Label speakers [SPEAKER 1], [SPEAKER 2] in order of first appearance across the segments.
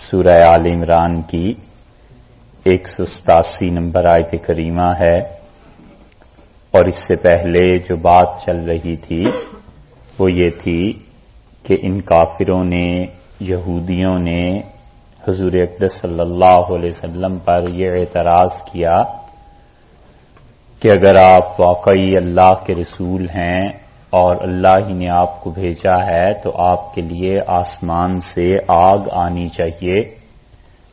[SPEAKER 1] سورہ آل عمران کی 187 نمبر آیت کریمہ ہے، اور اس سے پہلے جو بات چل رہی تھی وہ یہ تھی کہ ان کافروں نے، یہودیوں نے حضور اقدس صلی اللہ علیہ وسلم پر یہ اعتراض کیا کہ اگر آپ واقعی اللہ کے رسول ہیں اور اللہ ہی نے آپ کو بھیجا ہے تو آپ کے لیے آسمان سے آگ آنی چاہیے،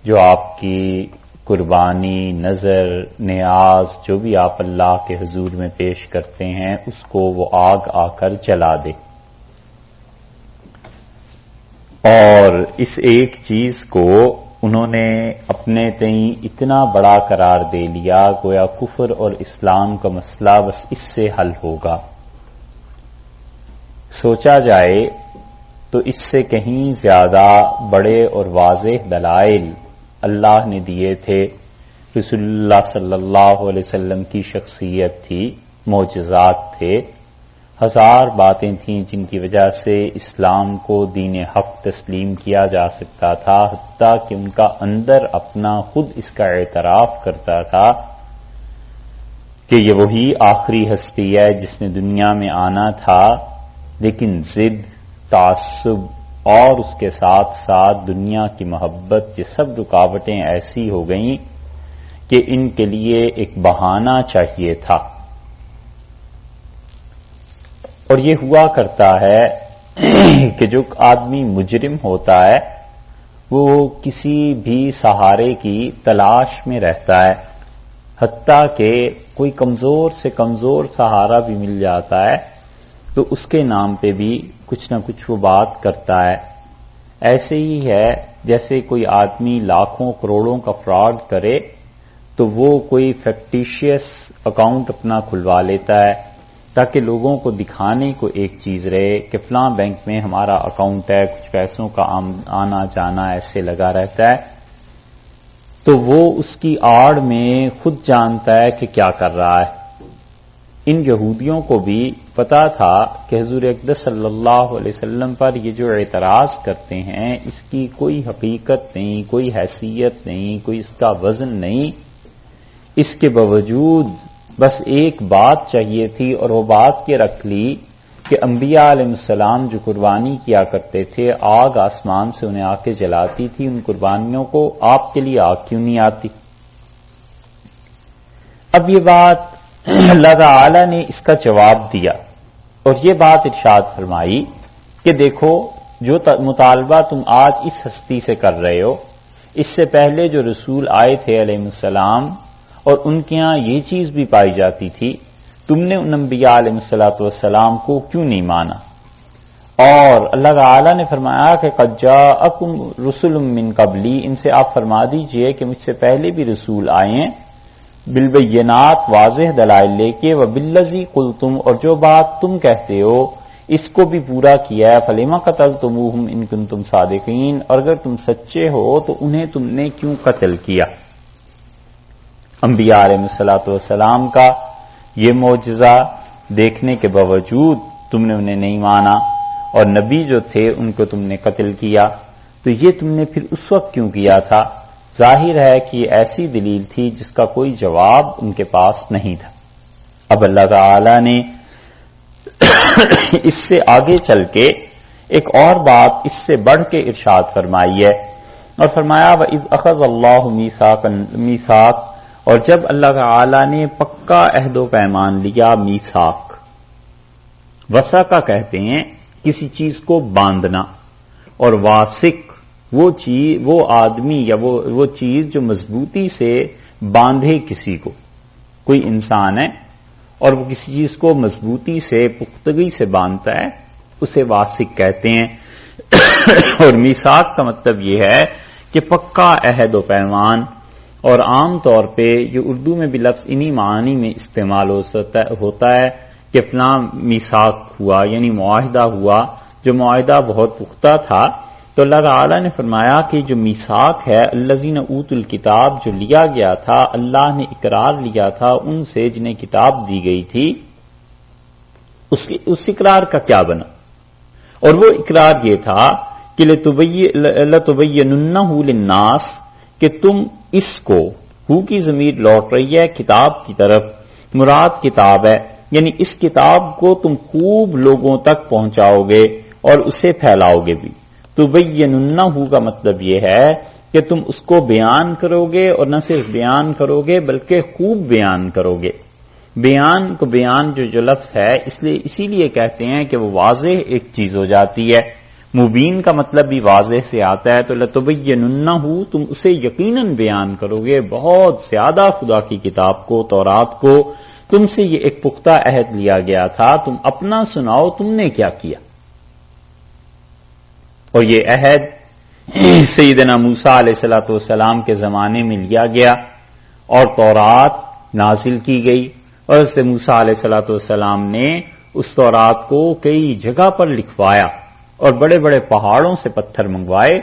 [SPEAKER 1] جو آپ کی قربانی، نذر، نیاز جو بھی آپ اللہ کے حضور میں پیش کرتے ہیں اس کو وہ آگ آ کر جلا دے۔ اور اس ایک چیز کو انہوں نے اپنے تئیں اتنا بڑا قرار دے لیا گویا کفر اور اسلام کا مسئلہ بس اس سے حل ہوگا۔ سوچا جائے تو اس سے کہیں زیادہ بڑے اور واضح دلائل اللہ نے دیے تھے۔ رسول اللہ صلی اللہ علیہ وسلم کی شخصیت تھی، معجزات تھے، ہزار باتیں تھیں جن کی وجہ سے اسلام کو دین حق تسلیم کیا جا سکتا تھا، حتیٰ کہ ان کا اندر اپنا خود اس کا اعتراف کرتا تھا کہ یہ وہی آخری ہستی ہے جس نے دنیا میں آنا تھا، لیکن ضد، تعصب اور اس کے ساتھ ساتھ دنیا کی محبت، یہ سب رکاوٹیں ایسی ہو گئیں کہ ان کے لیے ایک بہانہ چاہیے تھا۔ اور یہ ہوا کرتا ہے کہ جو آدمی مجرم ہوتا ہے وہ کسی بھی سہارے کی تلاش میں رہتا ہے، حتیٰ کہ کوئی کمزور سے کمزور سہارا بھی مل جاتا ہے تو اس کے نام پہ بھی کچھ نہ کچھ وہ بات کرتا ہے۔ ایسے ہی ہے جیسے کوئی آدمی لاکھوں کروڑوں کا فراڈ کرے تو وہ کوئی فیکٹیشیس اکاؤنٹ اپنا کھلوا لیتا ہے تاکہ لوگوں کو دکھانے کو ایک چیز رہے کہ فلاں بینک میں ہمارا اکاؤنٹ ہے، کچھ پیسوں کا آنا جانا ایسے لگا رہتا ہے، تو وہ اس کی آڑ میں خود جانتا ہے کہ کیا کر رہا ہے۔ ان یہودیوں کو بھی پتا تھا کہ حضور اقدس صلی اللہ علیہ وسلم پر یہ جو اعتراض کرتے ہیں اس کی کوئی حقیقت نہیں، کوئی حیثیت نہیں، کوئی اس کا وزن نہیں، اس کے باوجود بس ایک بات چاہیے تھی اور وہ بات یہ رکھ لی کہ انبیاء علیہ السلام جو قربانی کیا کرتے تھے، آگ آسمان سے انہیں آ کے جلاتی تھی، ان قربانیوں کو آپ کے لیے آگ کیوں نہیں آتی؟ اب یہ بات اللہ تعالی نے اس کا جواب دیا اور یہ بات ارشاد فرمائی کہ دیکھو جو مطالبہ تم آج اس ہستی سے کر رہے ہو، اس سے پہلے جو رسول آئے تھے علیہ السلام اور ان کے ہاں یہ چیز بھی پائی جاتی تھی، تم نے ان انبیاء علیہ السلام کو کیوں نہیں مانا؟ اور اللہ تعالی نے فرمایا کہ قد جاءکم رسل من قبلی، ان سے آپ فرما دیجئے کہ مجھ سے پہلے بھی رسول آئے ہیں، بالبینات، واضح دلائل لے کے، وبالذی قلتم، اور جو بات تم کہتے ہو اس کو بھی پورا کیا ہے، فلما قتلتموہم ان کنتم صادقین، اور اگر تم سچے ہو تو انہیں تم نے کیوں قتل کیا؟ انبیاء علیہ السلام کا یہ معجزہ دیکھنے کے باوجود تم نے انہیں نہیں مانا اور نبی جو تھے ان کو تم نے قتل کیا، تو یہ تم نے پھر اس وقت کیوں کیا تھا؟ ظاہر ہے کہ یہ ایسی دلیل تھی جس کا کوئی جواب ان کے پاس نہیں تھا۔ اب اللہ تعالی نے اس سے آگے چل کے ایک اور بات اس سے بڑھ کے ارشاد فرمائی ہے اور فرمایا وَإِذْ أَخَذَ اللَّهُ مِيثَاقَ، اور جب اللہ تعالی نے پکا عہد و پیمان لیا، میثاق وثاقہ کہتے ہیں کسی چیز کو باندھنا، اور واثق وہ آدمی یا وہ چیز جو مضبوطی سے باندھے کسی کو، کوئی انسان ہے اور وہ کسی چیز کو مضبوطی سے، پختگی سے باندھتا ہے، اسے واثق کہتے ہیں۔ اور میثاق کا مطلب یہ ہے کہ پکا عہد و پیمان، اور عام طور پہ یہ اردو میں بھی لفظ انہی معنی میں استعمال ہوتا ہے کہ فلاں میثاق ہوا، یعنی معاہدہ ہوا، جو معاہدہ بہت پختہ تھا۔ تو اللہ تعالی نے فرمایا کہ جو میثاق ہے، الذین اوتوا الکتاب، جو لیا گیا تھا، اللہ نے اقرار لیا تھا ان سے جنہیں کتاب دی گئی تھی، اس اقرار کا کیا بنا؟ اور وہ اقرار یہ تھا کہ لَتُبَيِّنُنَّهُ لِلنَّاسِ کہ تم اس کو، ہو کی ضمیر لوٹ رہی ہے کتاب کی طرف، مراد کتاب ہے، یعنی اس کتاب کو تم خوب لوگوں تک پہنچاؤ گے اور اسے پھیلاؤ گے بھی۔ تُبَيِّنُنَّهُ کا مطلب یہ ہے کہ تم اس کو بیان کرو گے، اور نہ صرف بیان کرو گے بلکہ خوب بیان کرو گے۔ بیان کو بیان جو لفظ ہے اسی لیے کہتے ہیں کہ وہ واضح ایک چیز ہو جاتی ہے۔ مبین کا مطلب بھی واضح سے آتا ہے، تو لَتُبَيِّنُنَّهُ تم اسے یقیناً بیان کرو گے، بہت زیادہ خدا کی کتاب کو، تورات کو۔ تم سے یہ ایک پختہ عہد لیا گیا تھا، تم اپنا سناؤ تم نے کیا کیا۔ اور یہ عہد سیدنا موسیٰ علیہ السلام کے زمانے میں لیا گیا اور تورات نازل کی گئی، اور حضرت موسیٰ علیہ السلام نے اس تورات کو کئی جگہ پر لکھوایا، اور بڑے بڑے پہاڑوں سے پتھر منگوائے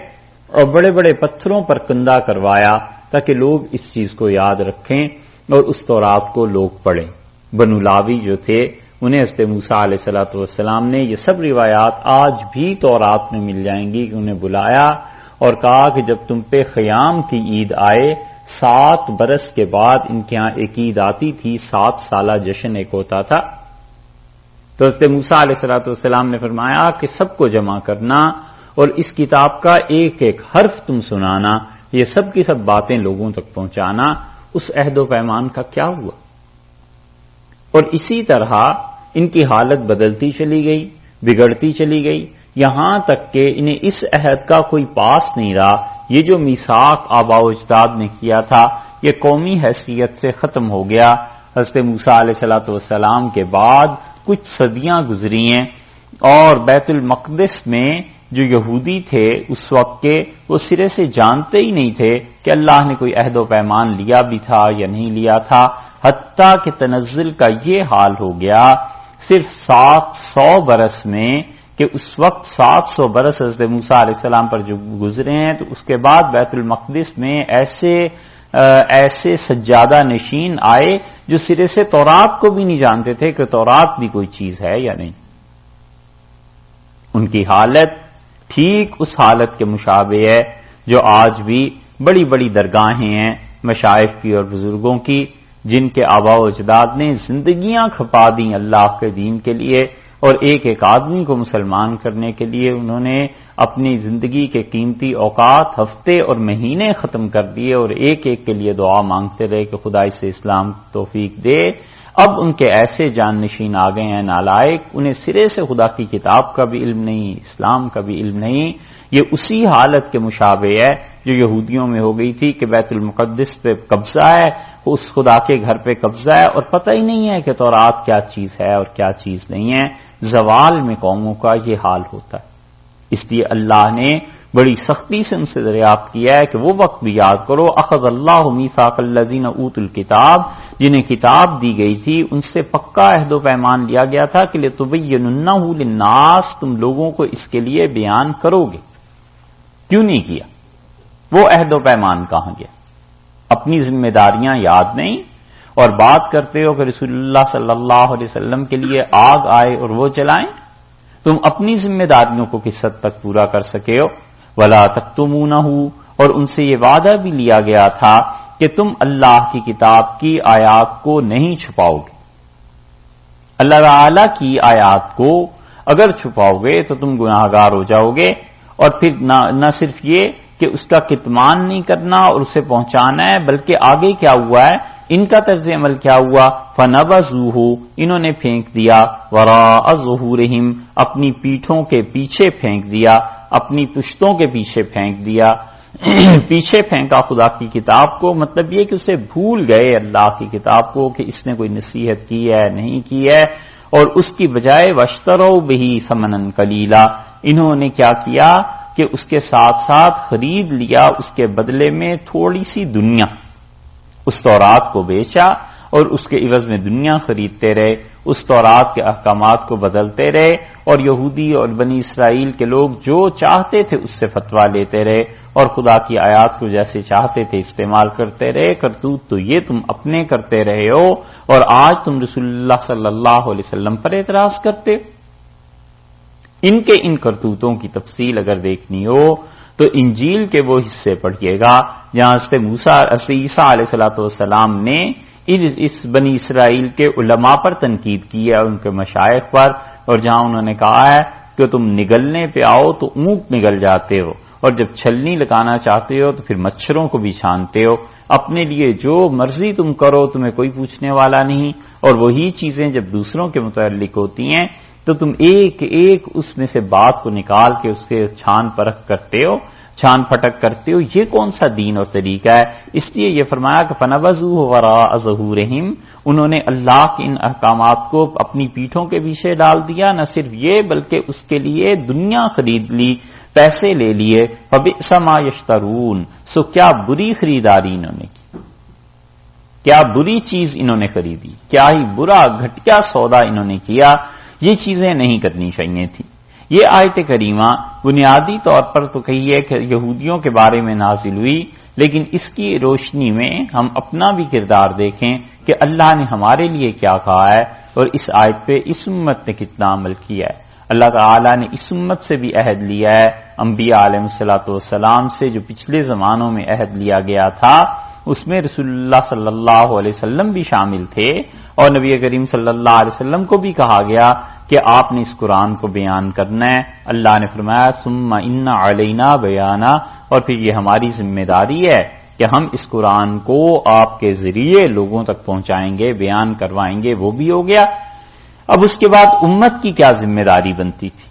[SPEAKER 1] اور بڑے بڑے پتھروں پر کندہ کروایا تاکہ لوگ اس چیز کو یاد رکھیں اور اس تورات کو لوگ پڑھیں۔ بنو لاوی جو تھے انہیں حضرت موسیٰ علیہ السلام نے یہ سب روایات آج بھی تورات میں مل جائیں گی کہ انہیں بلایا اور کہا کہ جب تم پہ خیام کی عید آئے، 7 برس کے بعد ان کے ہاں ایک عید آتی تھی، 7 سالہ جشن ایک ہوتا تھا، تو حضرت موسیٰ علیہ السلام نے فرمایا کہ سب کو جمع کرنا اور اس کتاب کا ایک ایک حرف تم سنانا، یہ سب کی سب باتیں لوگوں تک پہنچانا۔ اس عہد و پیمان کا کیا ہوا؟ اور اسی طرح ان کی حالت بدلتی چلی گئی، بگڑتی چلی گئی، یہاں تک کہ انہیں اس عہد کا کوئی پاس نہیں رہا۔ یہ جو میثاق آباء و اجداد نے کیا تھا یہ قومی حیثیت سے ختم ہو گیا۔ حضرت موسیٰ علیہ السلام کے بعد کچھ صدیاں گزری ہیں، اور بیت المقدس میں جو یہودی تھے اس وقت کے، وہ سرے سے جانتے ہی نہیں تھے کہ اللہ نے کوئی عہد و پیمان لیا بھی تھا یا نہیں لیا تھا، حتیٰ کہ تنزل کا یہ حال ہو گیا صرف 700 برس میں، کہ اس وقت 700 برس حضرت موسیٰ علیہ السلام پر جو گزرے ہیں، تو اس کے بعد بیت المقدس میں ایسے سجادہ نشین آئے جو سرے سے تورات کو بھی نہیں جانتے تھے کہ تورات بھی کوئی چیز ہے یا نہیں۔ ان کی حالت ٹھیک اس حالت کے مشابہ ہے جو آج بھی بڑی بڑی درگاہیں ہیں مشائخ کی اور بزرگوں کی، جن کے آباء و اجداد نے زندگیاں کھپا دیں اللہ کے دین کے لیے، اور ایک ایک آدمی کو مسلمان کرنے کے لیے انہوں نے اپنی زندگی کے قیمتی اوقات، ہفتے اور مہینے ختم کر دیے، اور ایک ایک کے لیے دعا مانگتے رہے کہ خدا اسے اسلام توفیق دے۔ اب ان کے ایسے جان نشین آ گئے ہیں نالائق، انہیں سرے سے خدا کی کتاب کا بھی علم نہیں، اسلام کا بھی علم نہیں۔ یہ اسی حالت کے مشابہ ہے جو یہودیوں میں ہو گئی تھی کہ بیت المقدس پہ قبضہ ہے، اس خدا کے گھر پہ قبضہ ہے، اور پتہ ہی نہیں ہے کہ تورات کیا چیز ہے اور کیا چیز نہیں ہے۔ زوال میں قوموں کا یہ حال ہوتا ہے، اس لیے اللہ نے بڑی سختی سے ان سے دریافت کیا ہے کہ وہ وقت بھی یاد کرو، اخذ اللہ میثاق الذین اوتوا الکتاب، جنہیں کتاب دی گئی تھی ان سے پکا عہد و پیمان لیا گیا تھا کہ لتبیننہ للناس، تم لوگوں کو اس کے لیے بیان کرو گے۔ کیوں نہیں کیا؟ وہ عہد و پیمان کہاں گیا؟ اپنی ذمہ داریاں یاد نہیں، اور بات کرتے ہو کہ رسول اللہ صلی اللہ علیہ وسلم کے لیے آگ آئے اور وہ جلائیں۔ تم اپنی ذمہ داریوں کو کس حد تک پورا کر سکے ہو؟ وَلَا تَكْتُمُونَهُ، اور ان سے یہ وعدہ بھی لیا گیا تھا کہ تم اللہ کی کتاب کی آیات کو نہیں چھپاؤ گے۔ اللہ تعالی کی آیات کو اگر چھپاؤ گے تو تم گناہگار ہو جاؤ گے، اور پھر نہ صرف یہ کہ اس کا کتمان نہیں کرنا اور اسے پہنچانا ہے، بلکہ آگے کیا ہوا ہے، ان کا طرز عمل کیا ہوا، فَنَبَذُوهُ، انہوں نے پھینک دیا، وَرَاءَ ظُهُورِهِمْ، اپنی پیٹھوں کے پیچھے پھینک دیا، اپنی پشتوں کے پیچھے پھینک دیا۔ پیچھے پھینکا خدا کی کتاب کو، مطلب یہ کہ اسے بھول گئے اللہ کی کتاب کو کہ اس نے کوئی نصیحت کی ہے نہیں کی ہے، اور اس کی بجائے وَاشْتَرَوْا بِهِ ثَمَنًا قَلِيلًا، انہوں نے کیا کیا کہ اس کے ساتھ ساتھ خرید لیا اس کے بدلے میں تھوڑی سی دنیا، اس تورات کو بیچا اور اس کے عوض میں دنیا خریدتے رہے، اس تورات کے احکامات کو بدلتے رہے، اور یہودی اور بنی اسرائیل کے لوگ جو چاہتے تھے اس سے فتویٰ لیتے رہے، اور خدا کی آیات کو جیسے چاہتے تھے استعمال کرتے رہے۔ کرتوت تو یہ تم اپنے کرتے رہے ہو، اور آج تم رسول اللہ صلی اللہ علیہ وسلم پر اعتراض کرتے ہو۔ ان کے ان کرتوتوں کی تفصیل اگر دیکھنی ہو تو انجیل کے وہ حصے پڑھیے گا جہاں حضرت عیسیٰ علیہ الصلوۃ والسلام نے اس بنی اسرائیل کے علماء پر تنقید کی ہے، ان کے مشائخ پر، اور جہاں انہوں نے کہا ہے کہ تم نگلنے پہ آؤ تو اونٹ نگل جاتے ہو، اور جب چھلنی لگانا چاہتے ہو تو پھر مچھروں کو بھی چھانتے ہو، اپنے لیے جو مرضی تم کرو، تمہیں کوئی پوچھنے والا نہیں، اور وہی چیزیں جب دوسروں کے متعلق ہوتی ہیں تو تم ایک ایک اس میں سے بات کو نکال کے اس کے چھان پرکھ کرتے ہو، چھان پھٹک کرتے ہو، یہ کون سا دین اور طریقہ ہے؟ اس لیے یہ فرمایا کہ فَنَبَذُوهُ وَرَاءَ ظُهُورِهِمْ، انہوں نے اللہ کے ان احکامات کو اپنی پیٹھوں کے پیچھے ڈال دیا، نہ صرف یہ بلکہ اس کے لیے دنیا خرید لی، پیسے لے لیے، فَبِئْسَ مَا يَشْتَرُونَ، سو کیا بری خریداری انہوں نے کی، کیا بری چیز انہوں نے خریدی، کیا ہی برا گھٹیا سودا انہوں نے کیا، یہ چیزیں نہیں کرنی چاہیے تھی۔ یہ آیت کریمہ بنیادی طور پر تو کہی ہے کہ یہودیوں کے بارے میں نازل ہوئی، لیکن اس کی روشنی میں ہم اپنا بھی کردار دیکھیں کہ اللہ نے ہمارے لیے کیا کہا ہے اور اس آیت پہ اس امت نے کتنا عمل کیا ہے۔ اللہ تعالیٰ نے اس امت سے بھی عہد لیا ہے، انبیاء علیہ الصلوۃ والسلام سے جو پچھلے زمانوں میں عہد لیا گیا تھا، اس میں رسول اللہ صلی اللہ علیہ وسلم بھی شامل تھے، اور نبی کریم صلی اللہ علیہ وسلم کو بھی کہا گیا کہ آپ نے اس قرآن کو بیان کرنا ہے۔ اللہ نے فرمایا ثم ان علینا بیانا، اور پھر یہ ہماری ذمہ داری ہے کہ ہم اس قرآن کو آپ کے ذریعے لوگوں تک پہنچائیں گے، بیان کروائیں گے، وہ بھی ہو گیا۔ اب اس کے بعد امت کی کیا ذمہ داری بنتی تھی؟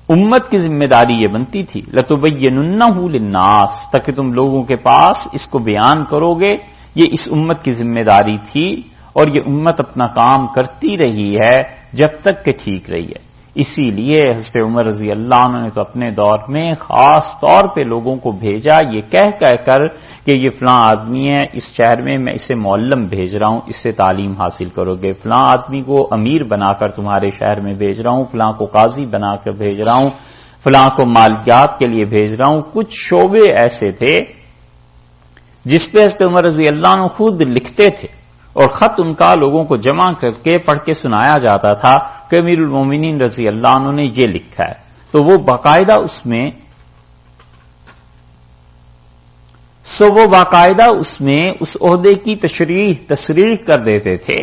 [SPEAKER 1] امت کی ذمہ داری یہ بنتی تھی لَتُبَيِّنُنَّهُ لِلنَّاسِ، تاکہ تم لوگوں کے پاس اس کو بیان کرو گے، یہ اس امت کی ذمہ داری تھی، اور یہ امت اپنا کام کرتی رہی ہے جب تک کہ ٹھیک رہی ہے۔ اسی لیے حضرت عمر رضی اللہ عنہ نے تو اپنے دور میں خاص طور پہ لوگوں کو بھیجا یہ کہہ کر کہ یہ فلاں آدمی ہے، اس شہر میں میں اسے معلم بھیج رہا ہوں، اس سے تعلیم حاصل کرو گے، فلاں آدمی کو امیر بنا کر تمہارے شہر میں بھیج رہا ہوں، فلاں کو قاضی بنا کر بھیج رہا ہوں، فلاں کو مالیات کے لیے بھیج رہا ہوں۔ کچھ شعبے ایسے تھے جس پہ حضرت عمر رضی اللہ عنہ خود لکھتے تھے، اور خط ان کا لوگوں کو جمع کر کے پڑھ کے سنایا جاتا تھا کہ امیر المومنین رضی اللہ عنہ نے یہ لکھا ہے، تو وہ باقاعدہ اس میں اس عہدے کی تصریح کر دیتے تھے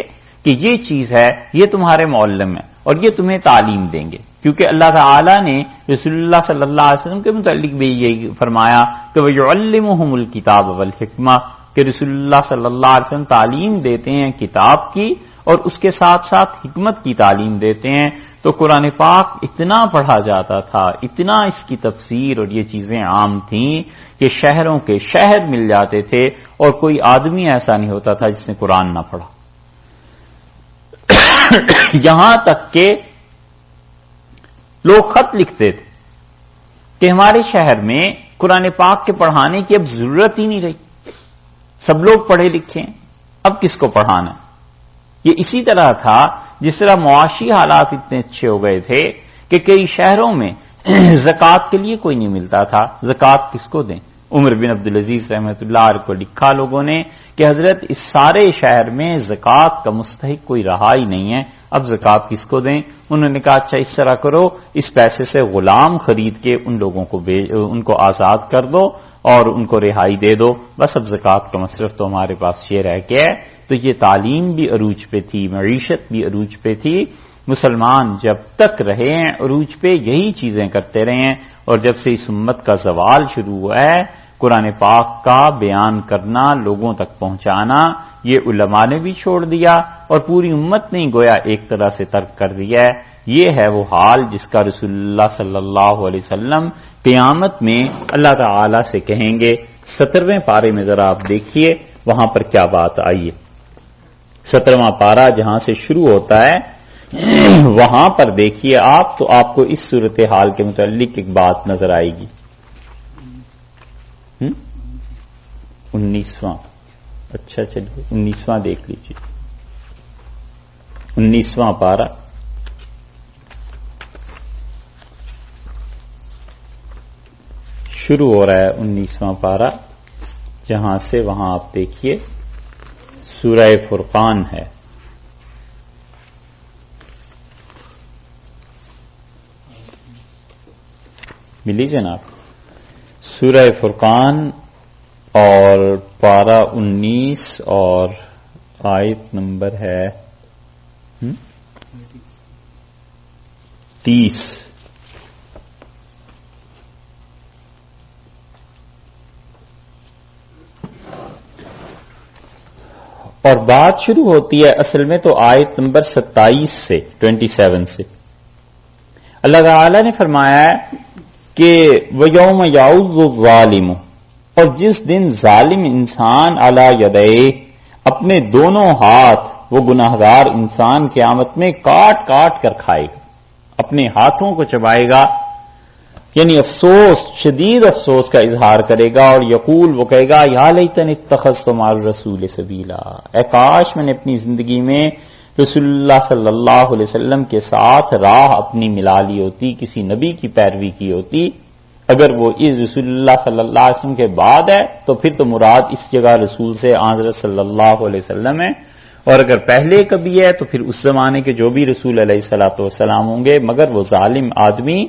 [SPEAKER 1] کہ یہ چیز ہے، یہ تمہارے معلم ہے اور یہ تمہیں تعلیم دیں گے، کیونکہ اللہ تعالی نے رسول اللہ صلی اللہ علیہ وسلم کے متعلق بھی یہ فرمایا کہ وَيُعَلِّمُهُمُ الْكِتَابَ وَالْحِكْمَةَ، کہ رسول اللہ صلی اللہ علیہ وسلم تعلیم دیتے ہیں کتاب کی اور اس کے ساتھ ساتھ حکمت کی تعلیم دیتے ہیں۔ تو قرآن پاک اتنا پڑھا جاتا تھا، اتنا اس کی تفسیر اور یہ چیزیں عام تھیں کہ شہروں کے شہر مل جاتے تھے، اور کوئی آدمی ایسا نہیں ہوتا تھا جس نے قرآن نہ پڑھا۔ یہاں تک کہ لوگ خط لکھتے تھے کہ ہمارے شہر میں قرآن پاک کے پڑھانے کی اب ضرورت ہی نہیں رہی، سب لوگ پڑھے لکھے ہیں، اب کس کو پڑھانا؟ یہ اسی طرح تھا جس طرح معاشی حالات اتنے اچھے ہو گئے تھے کہ کئی شہروں میں زکوٰۃ کے لیے کوئی نہیں ملتا تھا، زکوٰۃ کس کو دیں؟ عمر بن عبدالعزیز رحمۃ اللہ علیہ کو لکھا لوگوں نے کہ حضرت اس سارے شہر میں زکوٰۃ کا مستحق کوئی رہا ہی نہیں ہے، اب زکوٰۃ کس کو دیں؟ انہوں نے کہا اچھا اس طرح کرو، اس پیسے سے غلام خرید کے ان لوگوں کو ان کو آزاد کر دو اور ان کو رہائی دے دو، بس اب زکوٰۃ کا مصرف تو ہمارے پاس یہ رہ گیا ہے۔ تو یہ تعلیم بھی عروج پہ تھی، معیشت بھی عروج پہ تھی، مسلمان جب تک رہے ہیں عروج پہ یہی چیزیں کرتے رہے ہیں، اور جب سے اس امت کا زوال شروع ہوا ہے، قرآن پاک کا بیان کرنا، لوگوں تک پہنچانا، یہ علماء نے بھی چھوڑ دیا اور پوری امت نے گویا ایک طرح سے ترک کر دیا ہے۔ یہ ہے وہ حال جس کا رسول اللہ صلی اللہ علیہ وسلم قیامت میں اللہ تعالی سے کہیں گے۔ 17ویں پارے میں ذرا آپ دیکھیے وہاں پر کیا بات آئی ہے۔ 17واں پارہ جہاں سے شروع ہوتا ہے وہاں پر دیکھیے آپ، تو آپ کو اس صورتحال کے متعلق ایک بات نظر آئے گی۔ 19واں، اچھا چلیے 19واں دیکھ لیجیے۔ 19واں پارہ شروع ہو رہا ہے، 19واں پارہ جہاں سے وہاں آپ دیکھیے سورہ فرقان ہے۔ ملی جناب سورہ فرقان اور پارہ 19 اور آیت نمبر ہے 30. اور بات شروع ہوتی ہے اصل میں تو آیت نمبر 27 سے 27 سے. اللہ تعالی نے فرمایا ہے کہ وَيَوْمَ يَعُضُّ الظَّالِمُ، اور جس دن ظالم انسان علی یدیہ اپنے دونوں ہاتھ، وہ گناہگار انسان قیامت میں کاٹ کاٹ کر کھائے گا، اپنے ہاتھوں کو چبائے گا، یعنی افسوس، شدید افسوس کا اظہار کرے گا، اور یقول، وہ کہے گا یا لیتنی اتخذت مع الرسول سبیلا، اے کاش میں نے اپنی زندگی میں رسول اللہ صلی اللہ علیہ وسلم کے ساتھ راہ اپنی ملا لی ہوتی، کسی نبی کی پیروی کی ہوتی. اگر وہ اس رسول اللہ صلی اللہ علیہ وسلم کے بعد ہے تو پھر تو مراد اس جگہ رسول سے حضرت صلی اللہ علیہ وسلم ہے، اور اگر پہلے کبھی ہے تو پھر اس زمانے کے جو بھی رسول علیہ الصلوۃ والسلام ہوں گے، مگر وہ ظالم آدمی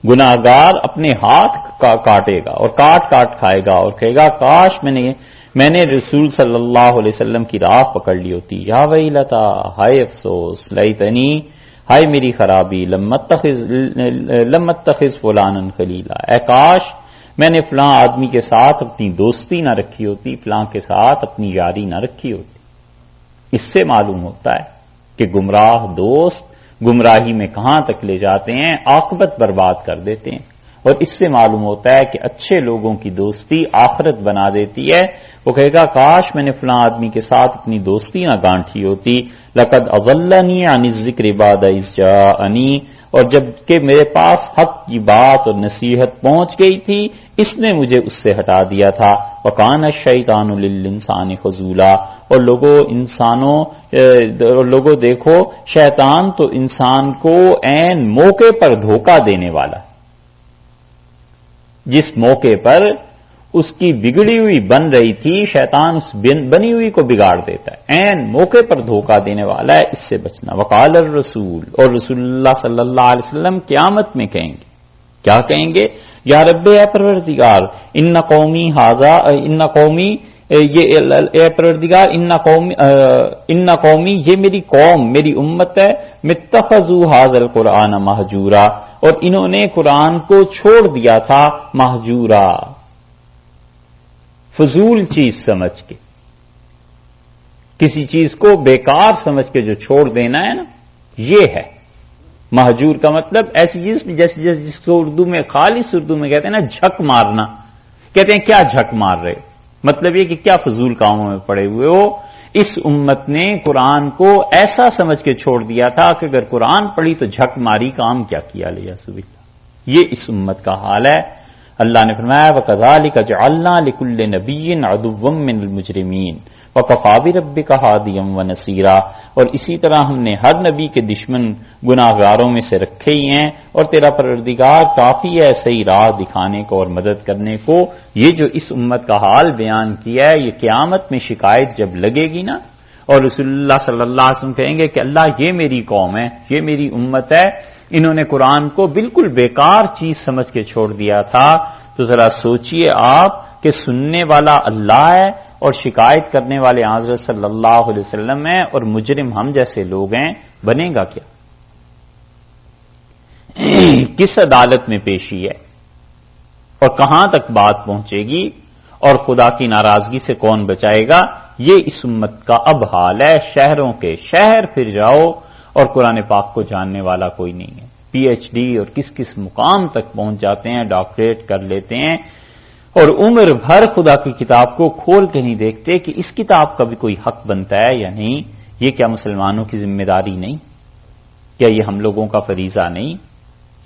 [SPEAKER 1] گناہگار اپنے ہاتھ کاٹے گا اور کاٹ کاٹ کھائے گا اور کہے گا کاش میں نے رسول صلی اللہ علیہ وسلم کی راہ پکڑ لی ہوتی. یا ویلتا، ہائے افسوس، لیتنی، ہائے میری خرابی، لم اتخذ فلانا خلیلا، اے کاش میں نے فلاں آدمی کے ساتھ اپنی دوستی نہ رکھی ہوتی، فلاں کے ساتھ اپنی یاری نہ رکھی ہوتی. اس سے معلوم ہوتا ہے کہ گمراہ دوست گمراہی میں کہاں تک لے جاتے ہیں، عاقبت برباد کر دیتے ہیں. اور اس سے معلوم ہوتا ہے کہ اچھے لوگوں کی دوستی آخرت بنا دیتی ہے. وہ کہے گا کاش میں نے فلاں آدمی کے ساتھ اپنی دوستی نہ گانٹھی ہوتی. لقد اضلنی عن الذکر بعد اذ جاءنی، اور جب کہ میرے پاس حق کی بات اور نصیحت پہنچ گئی تھی، اس نے مجھے اس سے ہٹا دیا تھا. وکان الشیطان للانسان خذولا، اور لوگوں دیکھو، شیطان تو انسان کو عین موقع پر دھوکہ دینے والا ہے. جس موقع پر اس کی بگڑی ہوئی بن رہی تھی، شیطان اس بنی ہوئی کو بگاڑ دیتا ہے، عین موقع پر دھوکہ دینے والا ہے. اس سے بچنا. وقال الرسول، اور رسول اللہ صلی اللہ علیہ وسلم قیامت میں کہیں گے، کیا کہیں گے؟ یا رب، اے پروردگار، ان قومی اے پروردگار، ان قومی، یہ میری قوم، میری امت ہے، متخذوا ھذا القرآن مہجورا، اور انہوں نے قرآن کو چھوڑ دیا تھا مہجورا، فضول چیز سمجھ کے، کسی چیز کو بیکار سمجھ کے جو چھوڑ دینا ہے نا، یہ ہے مہجور کا مطلب. ایسی چیز جس کو اردو میں، خالص اردو میں کہتے ہیں نا جھک مارنا. کہتے ہیں کیا جھک مار رہے، مطلب یہ کہ کیا فضول کاموں میں پڑے ہوئے ہو. اس امت نے قرآن کو ایسا سمجھ کے چھوڑ دیا تھا کہ اگر قرآن پڑھی تو جھک ماری، کام کیا کیا لیا سبحان اللہ. یہ اس امت کا حال ہے. اللہ نے فرمایا وَكَذَلِكَ جَعَلْنَا لِكُلِّ نَبِيٍّ عَدُوًّا مِّنَ الْمُجْرِمِينَ وَكَفَىٰ بِرَبِّكَ هَادِيًا وَنَصِيرًا، اور اسی طرح ہم نے ہر نبی کے دشمن گناہگاروں میں سے رکھے ہی ہیں، اور تیرا پروردگار کافی ہے صحیح راہ دکھانے کو اور مدد کرنے کو. یہ جو اس امت کا حال بیان کیا ہے، یہ قیامت میں شکایت جب لگے گی نا، اور رسول اللہ صلی اللہ علیہ وسلم کہیں گے کہ اللہ یہ میری قوم ہے، یہ میری امت ہے، انہوں نے قرآن کو بالکل بیکار چیز سمجھ کے چھوڑ دیا تھا. تو ذرا سوچئے آپ کہ سننے والا اللہ ہے اور شکایت کرنے والے حضرت صلی اللہ علیہ وسلم ہیں، اور مجرم ہم جیسے لوگ ہیں، بنے گا کیا؟ کس عدالت میں پیشی ہے، اور کہاں تک بات پہنچے گی، اور خدا کی ناراضگی سے کون بچائے گا؟ یہ اس امت کا اب حال ہے. شہروں کے شہر پھر جاؤ اور قرآن پاک کو جاننے والا کوئی نہیں ہے. پی ایچ ڈی اور کس مقام تک پہنچ جاتے ہیں، ڈاکٹریٹ کر لیتے ہیں، اور عمر بھر خدا کی کتاب کو کھول کے نہیں دیکھتے کہ اس کتاب کا بھی کوئی حق بنتا ہے یا نہیں. یہ کیا مسلمانوں کی ذمہ داری نہیں؟ کیا یہ ہم لوگوں کا فریضہ نہیں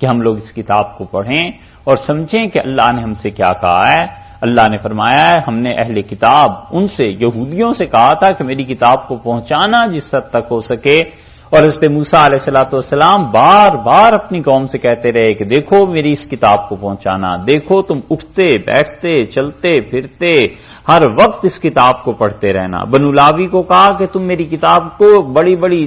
[SPEAKER 1] کہ ہم لوگ اس کتاب کو پڑھیں اور سمجھیں کہ اللہ نے ہم سے کیا کہا ہے؟ اللہ نے فرمایا ہے ہم نے اہل کتاب، ان سے، یہودیوں سے کہا تھا کہ میری کتاب کو پہنچانا جس حد تک ہو سکے، اور حضرت موسیٰ علیہ السلام بار بار اپنی قوم سے کہتے رہے کہ دیکھو میری اس کتاب کو پہنچانا، دیکھو تم اٹھتے بیٹھتے چلتے پھرتے ہر وقت اس کتاب کو پڑھتے رہنا۔ بنو لاوی کو کہا کہ تم میری کتاب کو بڑی بڑی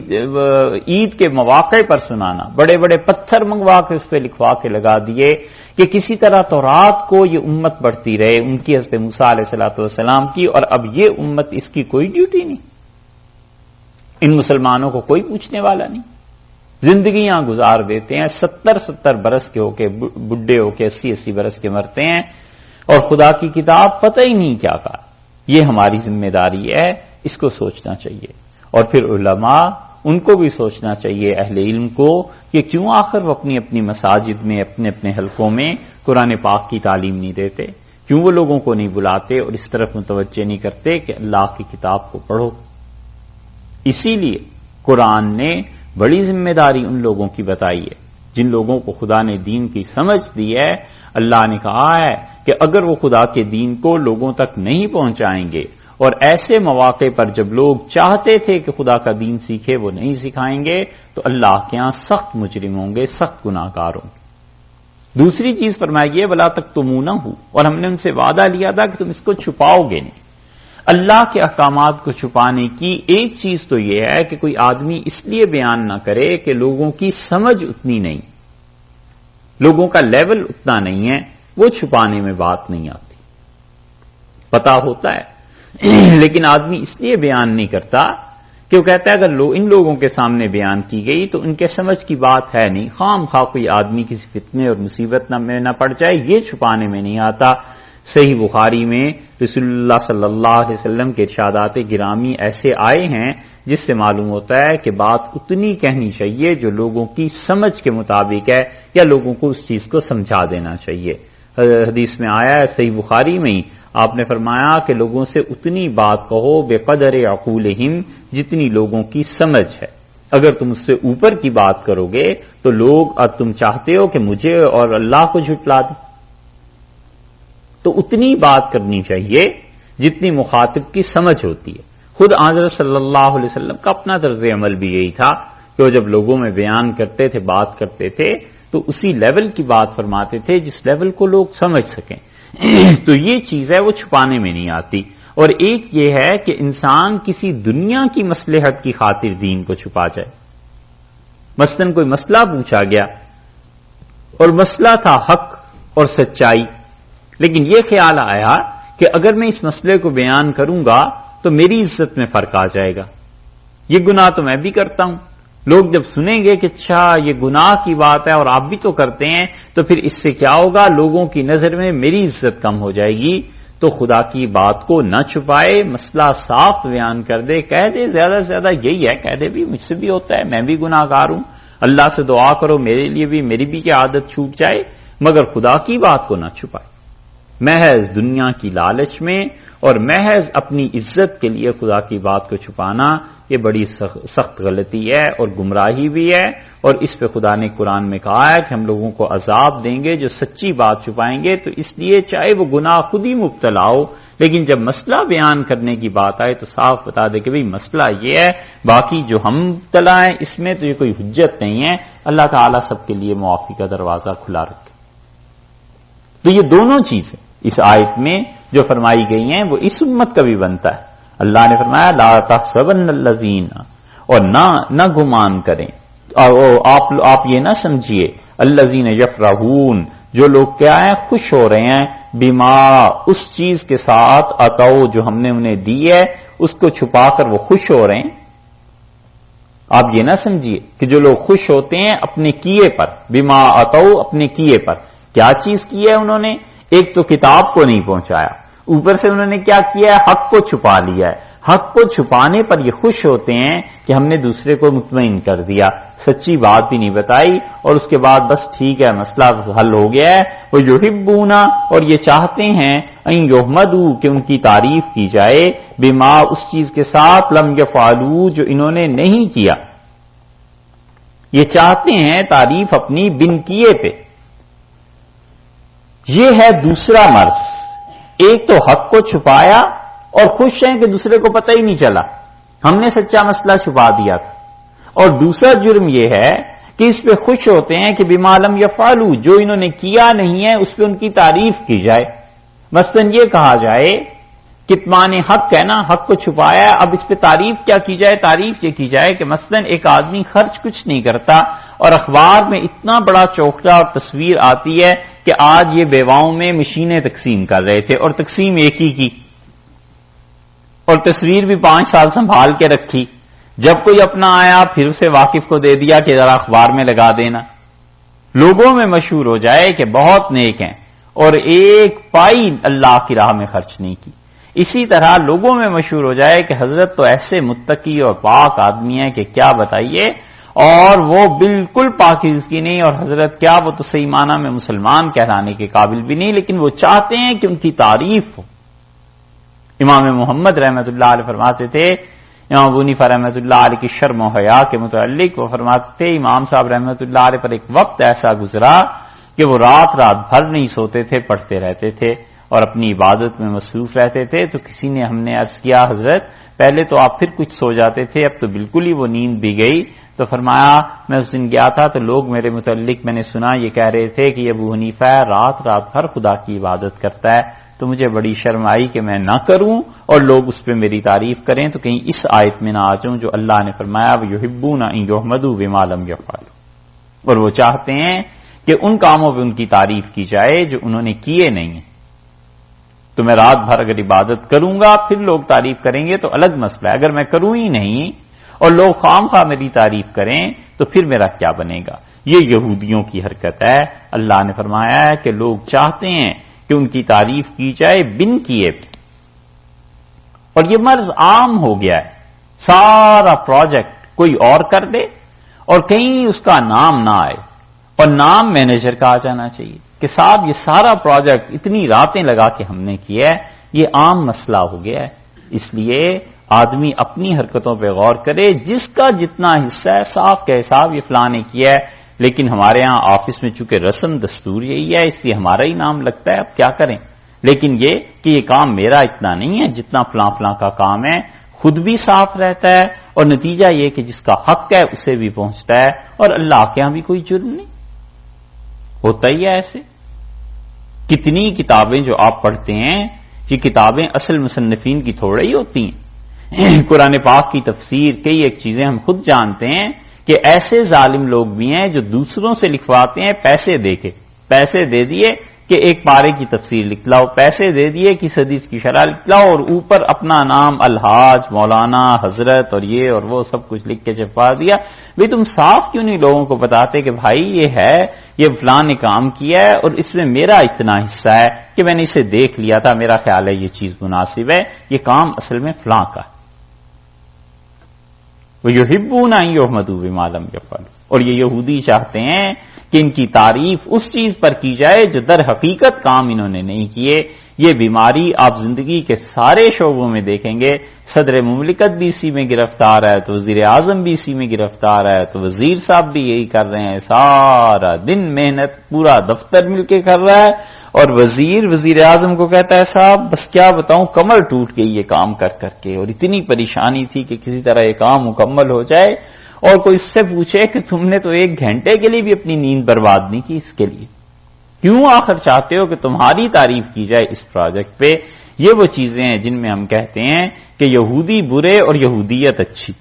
[SPEAKER 1] عید کے مواقع پر سنانا، بڑے بڑے پتھر منگوا کے اس پہ لکھوا کے لگا دیے کہ کسی طرح تورات کو یہ امت بڑھتی رہے، ان کی حضرت موسیٰ علیہ السلام کی، اور اب یہ امت اس کی کوئی ڈیوٹی نہیں، ان مسلمانوں کو کوئی پوچھنے والا نہیں، زندگیاں گزار دیتے ہیں، 70 برس کے ہو کے بڈھے ہو کے 80 برس کے مرتے ہیں، اور خدا کی کتاب پتہ ہی نہیں کیا کہا۔ یہ ہماری ذمہ داری ہے، اس کو سوچنا چاہیے، اور پھر علماء ان کو بھی سوچنا چاہیے، اہل علم کو، کہ کیوں آخر وہ اپنی اپنی مساجد میں اپنے اپنے حلقوں میں قرآن پاک کی تعلیم نہیں دیتے، کیوں وہ لوگوں کو نہیں بلاتے اور اس طرف متوجہ نہیں کرتے کہ اللہ کی کتاب کو پڑھو۔ اسی لیے قرآن نے بڑی ذمہ داری ان لوگوں کی بتائی ہے جن لوگوں کو خدا نے دین کی سمجھ دی ہے۔ اللہ نے کہا ہے کہ اگر وہ خدا کے دین کو لوگوں تک نہیں پہنچائیں گے، اور ایسے مواقع پر جب لوگ چاہتے تھے کہ خدا کا دین سیکھے وہ نہیں سکھائیں گے، تو اللہ کے ہاں سخت مجرم ہوں گے، سخت گناہ گار ہوں گے۔ دوسری چیز فرمائی ہے ولا تکتمونہ، اور ہم نے ان سے وعدہ لیا تھا کہ تم اس کو چھپاؤ گے نہیں۔ اللہ کے احکامات کو چھپانے کی ایک چیز تو یہ ہے کہ کوئی آدمی اس لیے بیان نہ کرے کہ لوگوں کی سمجھ اتنی نہیں، لوگوں کا لیول اتنا نہیں ہے، وہ چھپانے میں بات نہیں آتی، پتا ہوتا ہے لیکن آدمی اس لیے بیان نہیں کرتا کہ وہ کہتا ہے اگر ان لوگوں کے سامنے بیان کی گئی تو ان کے سمجھ کی بات ہے نہیں، خام خواہ کوئی آدمی کسی فتنے اور مصیبت میں نہ پڑ جائے، یہ چھپانے میں نہیں آتا۔ صحیح بخاری میں رسول اللہ صلی اللہ علیہ وسلم کے ارشادات گرامی ایسے آئے ہیں جس سے معلوم ہوتا ہے کہ بات اتنی کہنی چاہیے جو لوگوں کی سمجھ کے مطابق ہے، یا لوگوں کو اس چیز کو سمجھا دینا چاہیے۔ حدیث میں آیا ہے صحیح بخاری میں ہی، آپ نے فرمایا کہ لوگوں سے اتنی بات کہو بے قدر عقولہم، جتنی لوگوں کی سمجھ ہے۔ اگر تم اس سے اوپر کی بات کرو گے تو لوگ اب تم چاہتے ہو کہ مجھے اور اللہ کو جھٹلا دیں، تو اتنی بات کرنی چاہیے جتنی مخاطب کی سمجھ ہوتی ہے۔ خود حضرت صلی اللہ علیہ وسلم کا اپنا طرز عمل بھی یہی تھا کہ وہ جب لوگوں میں بیان کرتے تھے، بات کرتے تھے، تو اسی لیول کی بات فرماتے تھے جس لیول کو لوگ سمجھ سکیں۔ تو یہ چیز ہے وہ چھپانے میں نہیں آتی۔ اور ایک یہ ہے کہ انسان کسی دنیا کی مصلحت کی خاطر دین کو چھپا جائے۔ مثلاً کوئی مسئلہ پوچھا گیا اور مسئلہ تھا حق اور سچائی، لیکن یہ خیال آیا کہ اگر میں اس مسئلے کو بیان کروں گا تو میری عزت میں فرق آ جائے گا، یہ گناہ تو میں بھی کرتا ہوں، لوگ جب سنیں گے کہ اچھا یہ گناہ کی بات ہے اور آپ بھی تو کرتے ہیں، تو پھر اس سے کیا ہوگا، لوگوں کی نظر میں میری عزت کم ہو جائے گی۔ تو خدا کی بات کو نہ چھپائے، مسئلہ صاف بیان کر دے، کہہ دے، زیادہ سے زیادہ یہی ہے، کہہ دے بھی مجھ سے بھی ہوتا ہے، میں بھی گناہ گار ہوں، اللہ سے دعا کرو میرے لیے بھی، میری بھی کیا عادت چھوٹ جائے، مگر خدا کی بات کو نہ چھپائے۔ محض دنیا کی لالچ میں اور محض اپنی عزت کے لیے خدا کی بات کو چھپانا، یہ بڑی سخت غلطی ہے اور گمراہی بھی ہے، اور اس پہ خدا نے قرآن میں کہا ہے کہ ہم لوگوں کو عذاب دیں گے جو سچی بات چھپائیں گے۔ تو اس لیے چاہے وہ گناہ خود ہی مبتلا ہو، لیکن جب مسئلہ بیان کرنے کی بات آئے تو صاف بتا دے کہ بھئی مسئلہ یہ ہے، باقی جو ہم مبتلا ہیں اس میں تو یہ کوئی حجت نہیں ہے۔ اللہ تعالیٰ سب کے لیے معافی کا دروازہ کھلا رکھے۔ تو یہ دونوں چیزیں اس آیت میں جو فرمائی گئی ہیں وہ اس امت کا بھی بنتا ہے۔ اللہ نے فرمایا لا تحسبن الذین، اور نہ گمان کریں، آپ یہ نہ سمجھیے الذین یفرحون، جو لوگ کیا ہیں، خوش ہو رہے ہیں، بما، اس چیز کے ساتھ، اتو، جو ہم نے انہیں دی ہے، اس کو چھپا کر وہ خوش ہو رہے ہیں۔ آپ یہ نہ سمجھیے کہ جو لوگ خوش ہوتے ہیں اپنے کیے پر، بما اتو، اپنے کیے پر، کیا چیز کی ہے انہوں نے، ایک تو کتاب کو نہیں پہنچایا، اوپر سے انہوں نے کیا کیا ہے، حق کو چھپا لیا ہے۔ حق کو چھپانے پر یہ خوش ہوتے ہیں کہ ہم نے دوسرے کو مطمئن کر دیا، سچی بات بھی نہیں بتائی، اور اس کے بعد بس ٹھیک ہے مسئلہ حل ہو گیا ہے۔ وہ یحبون، اور یہ چاہتے ہیں، ان یحمدوا، کہ ان کی تعریف کی جائے، بما، اس چیز کے ساتھ، لم یفعلوا، جو انہوں نے نہیں کیا۔ یہ چاہتے ہیں تعریف اپنی بن کیے پہ۔ یہ ہے دوسرا مرض، ایک تو حق کو چھپایا اور خوش ہیں کہ دوسرے کو پتہ ہی نہیں چلا، ہم نے سچا مسئلہ چھپا دیا تھا، اور دوسرا جرم یہ ہے کہ اس پہ خوش ہوتے ہیں کہ بما لم یفعلوا، جو انہوں نے کیا نہیں ہے اس پہ ان کی تعریف کی جائے. مثلاً یہ کہا جائے کتمان حق ہے نا، حق کو چھپایا ہے، اب اس پہ تعریف کیا کی جائے؟ تعریف یہ کی جائے کہ مثلاً ایک آدمی خرچ کچھ نہیں کرتا اور اخبار میں اتنا بڑا چوکٹا اور تصویر آتی ہے کہ آج یہ بیواؤں میں مشینیں تقسیم کر رہے تھے اور تقسیم ایک ہی کی، اور تصویر بھی 5 سال سنبھال کے رکھی. جب کوئی اپنا آیا پھر اسے واقف کو دے دیا کہ ذرا اخبار میں لگا دینا. لوگوں میں مشہور ہو جائے کہ بہت نیک ہیں اور ایک پائی اللہ کی راہ میں خرچ نہیں کی. اسی طرح لوگوں میں مشہور ہو جائے کہ حضرت تو ایسے متقی اور پاک آدمی ہیں کہ کیا بتائیے، اور وہ بالکل پاکیزگی نہیں، اور حضرت کیا وہ تو صحیح معنی میں مسلمان کہلانے کے قابل بھی نہیں، لیکن وہ چاہتے ہیں کہ ان کی تعریف ہو. امام محمد رحمۃ اللہ علیہ فرماتے تھے، امام ابو حنیفہ رحمۃ اللہ علیہ کی شرم و حیا کے متعلق وہ فرماتے تھے، امام صاحب رحمۃ اللہ علیہ پر ایک وقت ایسا گزرا کہ وہ رات بھر نہیں سوتے تھے، پڑھتے رہتے تھے اور اپنی عبادت میں مصروف رہتے تھے. تو کسی نے ہم نے عرض کیا حضرت پہلے تو آپ پھر کچھ سو جاتے تھے، اب تو بالکل ہی وہ نیند بھی گئی. تو فرمایا میں اس دن گیا تھا تو لوگ میرے متعلق میں نے سنا یہ کہہ رہے تھے کہ یہ ابو حنیفہ رات بھر خدا کی عبادت کرتا ہے. تو مجھے بڑی شرم آئی کہ میں نہ کروں اور لوگ اس پہ میری تعریف کریں تو کہیں اس آیت میں نہ آ جاؤں جو اللہ نے فرمایا وَيُحِبُّونَ أَن يُحْمَدُوا بِمَا لَمْ يَفْعَلُوا، اور وہ چاہتے ہیں کہ ان کاموں پہ ان کی تعریف کی جائے جو انہوں نے کیے نہیں ہیں. تو میں رات بھر اگر عبادت کروں گا پھر لوگ تعریف کریں گے تو الگ مسئلہ ہے. اگر میں کروں ہی نہیں اور لوگ خواہ میری تعریف کریں تو پھر میرا کیا بنے گا؟ یہ یہودیوں کی حرکت ہے. اللہ نے فرمایا ہے کہ لوگ چاہتے ہیں کہ ان کی تعریف کی جائے بن کیے بھی، اور یہ مرض عام ہو گیا ہے. سارا پروجیکٹ کوئی اور کر دے اور کہیں اس کا نام نہ آئے، اور نام مینیجر کا آ جانا چاہیے کہ صاحب یہ سارا پروجیکٹ اتنی راتیں لگا کے ہم نے کیا ہے. یہ عام مسئلہ ہو گیا ہے. اس لیے آدمی اپنی حرکتوں پہ غور کرے، جس کا جتنا حصہ ہے صاف کہ صاحب یہ فلاں نے کیا ہے، لیکن ہمارے ہاں آفس میں چونکہ رسم دستور یہی ہے اس لیے ہمارا ہی نام لگتا ہے، اب کیا کریں. لیکن یہ کہ یہ کام میرا اتنا نہیں ہے جتنا فلاں فلاں کا کام ہے، خود بھی صاف رہتا ہے اور نتیجہ یہ کہ جس کا حق ہے اسے بھی پہنچتا ہے، اور اللہ کے ہاں بھی کوئی جرم نہیں ہوتا ہی ہے. ایسے کتنی کتابیں جو آپ پڑھتے ہیں یہ کتابیں اصل مصنفین کی تھوڑی ہی ہوتی ہیں. قرآن پاک کی تفسیر کئی ایک چیزیں ہم خود جانتے ہیں کہ ایسے ظالم لوگ بھی ہیں جو دوسروں سے لکھواتے ہیں پیسے دے کے. پیسے دے دیے کہ ایک پارے کی تفسیر لکھ لاؤ، پیسے دے دیے کہ حدیث کی شرح لکھ لاؤ، اور اوپر اپنا نام الحاج مولانا حضرت اور یہ اور وہ سب کچھ لکھ کے چھپا دیا. بھئی تم صاف کیوں نہیں لوگوں کو بتاتے کہ بھائی یہ ہے، یہ فلاں نے کام کیا ہے اور اس میں میرا اتنا حصہ ہے کہ میں نے اسے دیکھ لیا تھا، میرا خیال ہے یہ چیز مناسب ہے، یہ کام اصل میں فلاں کا ہے. وَيُحِبُّونَ أَن يُحْمَدُوا بِمَا لَمْ يَفْعَلُوا، اور یہ یہودی چاہتے ہیں کہ ان کی تعریف اس چیز پر کی جائے جو در حقیقت کام انہوں نے نہیں کیے. یہ بیماری آپ زندگی کے سارے شعبوں میں دیکھیں گے. صدر مملکت بھی اسی میں گرفتار ہے تو وزیر اعظم بھی اسی میں گرفتار ہے تو وزیر صاحب بھی یہی کر رہے ہیں. سارا دن محنت پورا دفتر مل کے کر رہا ہے اور وزیر اعظم کو کہتا ہے صاحب بس کیا بتاؤں کمر ٹوٹ گئی یہ کام کر کر کے، اور اتنی پریشانی تھی کہ کسی طرح یہ کام مکمل ہو جائے. اور کوئی اس سے پوچھے کہ تم نے تو 1 گھنٹے کے لیے بھی اپنی نیند برباد نہیں کی اس کے لیے، کیوں آخر چاہتے ہو کہ تمہاری تعریف کی جائے اس پروجیکٹ پہ؟ یہ وہ چیزیں ہیں جن میں ہم کہتے ہیں کہ یہودی برے اور یہودیت اچھی.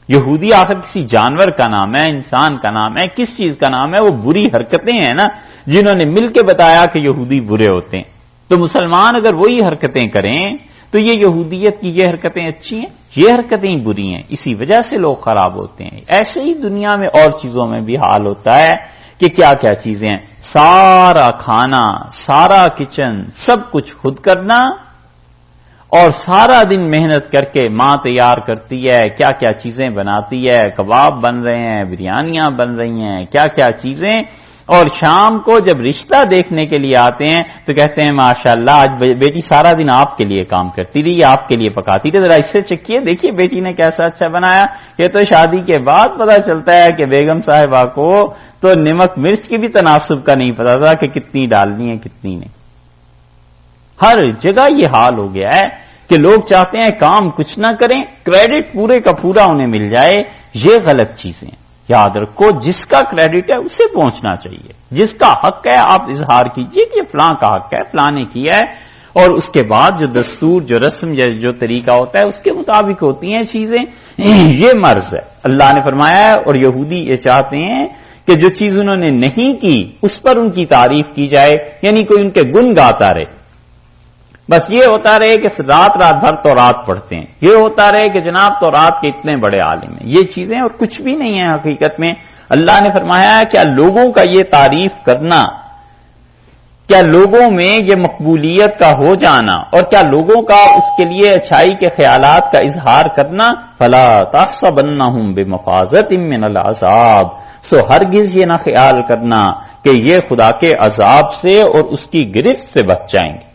[SPEAKER 1] یہودی آخر کسی جانور کا نام ہے، انسان کا نام ہے، کس چیز کا نام ہے؟ وہ بری حرکتیں ہیں نا جنہوں نے مل کے بتایا کہ یہودی برے ہوتے ہیں. تو مسلمان اگر وہی حرکتیں کریں تو یہ یہودیت کی یہ حرکتیں اچھی ہیں، یہ حرکتیں ہی بری ہیں، اسی وجہ سے لوگ خراب ہوتے ہیں. ایسے ہی دنیا میں اور چیزوں میں بھی حال ہوتا ہے کہ کیا کیا چیزیں ہیں. سارا کھانا، سارا کچن، سب کچھ خود کرنا، اور سارا دن محنت کر کے ماں تیار کرتی ہے، کیا کیا چیزیں بناتی ہے، کباب بن رہے ہیں، بریانیاں بن رہی ہیں، کیا کیا چیزیں. اور شام کو جب رشتہ دیکھنے کے لیے آتے ہیں تو کہتے ہیں ماشاءاللہ آج بیٹی سارا دن آپ کے لیے کام کرتی رہی، آپ کے لیے پکاتی رہی، ذرا اس سے چکھیے دیکھیے بیٹی نے کیسا اچھا بنایا. یہ تو شادی کے بعد پتا چلتا ہے کہ بیگم صاحبہ کو تو نمک مرچ کی بھی تناسب کا نہیں پتا تھا کہ کتنی ڈالنی ہے کتنی نہیں. ہر جگہ یہ حال ہو گیا ہے کہ لوگ چاہتے ہیں کام کچھ نہ کریں، کریڈٹ پورے کا پورا انہیں مل جائے، یہ غلط چیزیں. یاد رکھو جس کا کریڈٹ ہے اسے پہنچنا چاہیے، جس کا حق ہے آپ اظہار کیجئے کہ فلاں کا حق ہے، فلاں نے کیا ہے، اور اس کے بعد جو دستور، جو رسم، جو طریقہ ہوتا ہے اس کے مطابق ہوتی ہیں چیزیں. یہ مرض ہے. اللہ نے فرمایا ہے، اور یہودی یہ چاہتے ہیں کہ جو چیز انہوں نے نہیں کی اس پر ان کی تعریف کی جائے، یعنی کوئی ان کے گن گاتا رہے. بس یہ ہوتا رہے کہ رات بھر تورات پڑھتے ہیں، یہ ہوتا رہے کہ جناب تورات کے اتنے بڑے عالم ہیں. یہ چیزیں اور کچھ بھی نہیں ہیں حقیقت میں. اللہ نے فرمایا ہے کیا لوگوں کا یہ تعریف کرنا، کیا لوگوں میں یہ مقبولیت کا ہو جانا، اور کیا لوگوں کا اس کے لیے اچھائی کے خیالات کا اظہار کرنا، فلا تحسبنہم بمفازۃ من العذاب، سو ہرگز یہ نہ خیال کرنا کہ یہ خدا کے عذاب سے اور اس کی گرفت سے بچ جائیں گے.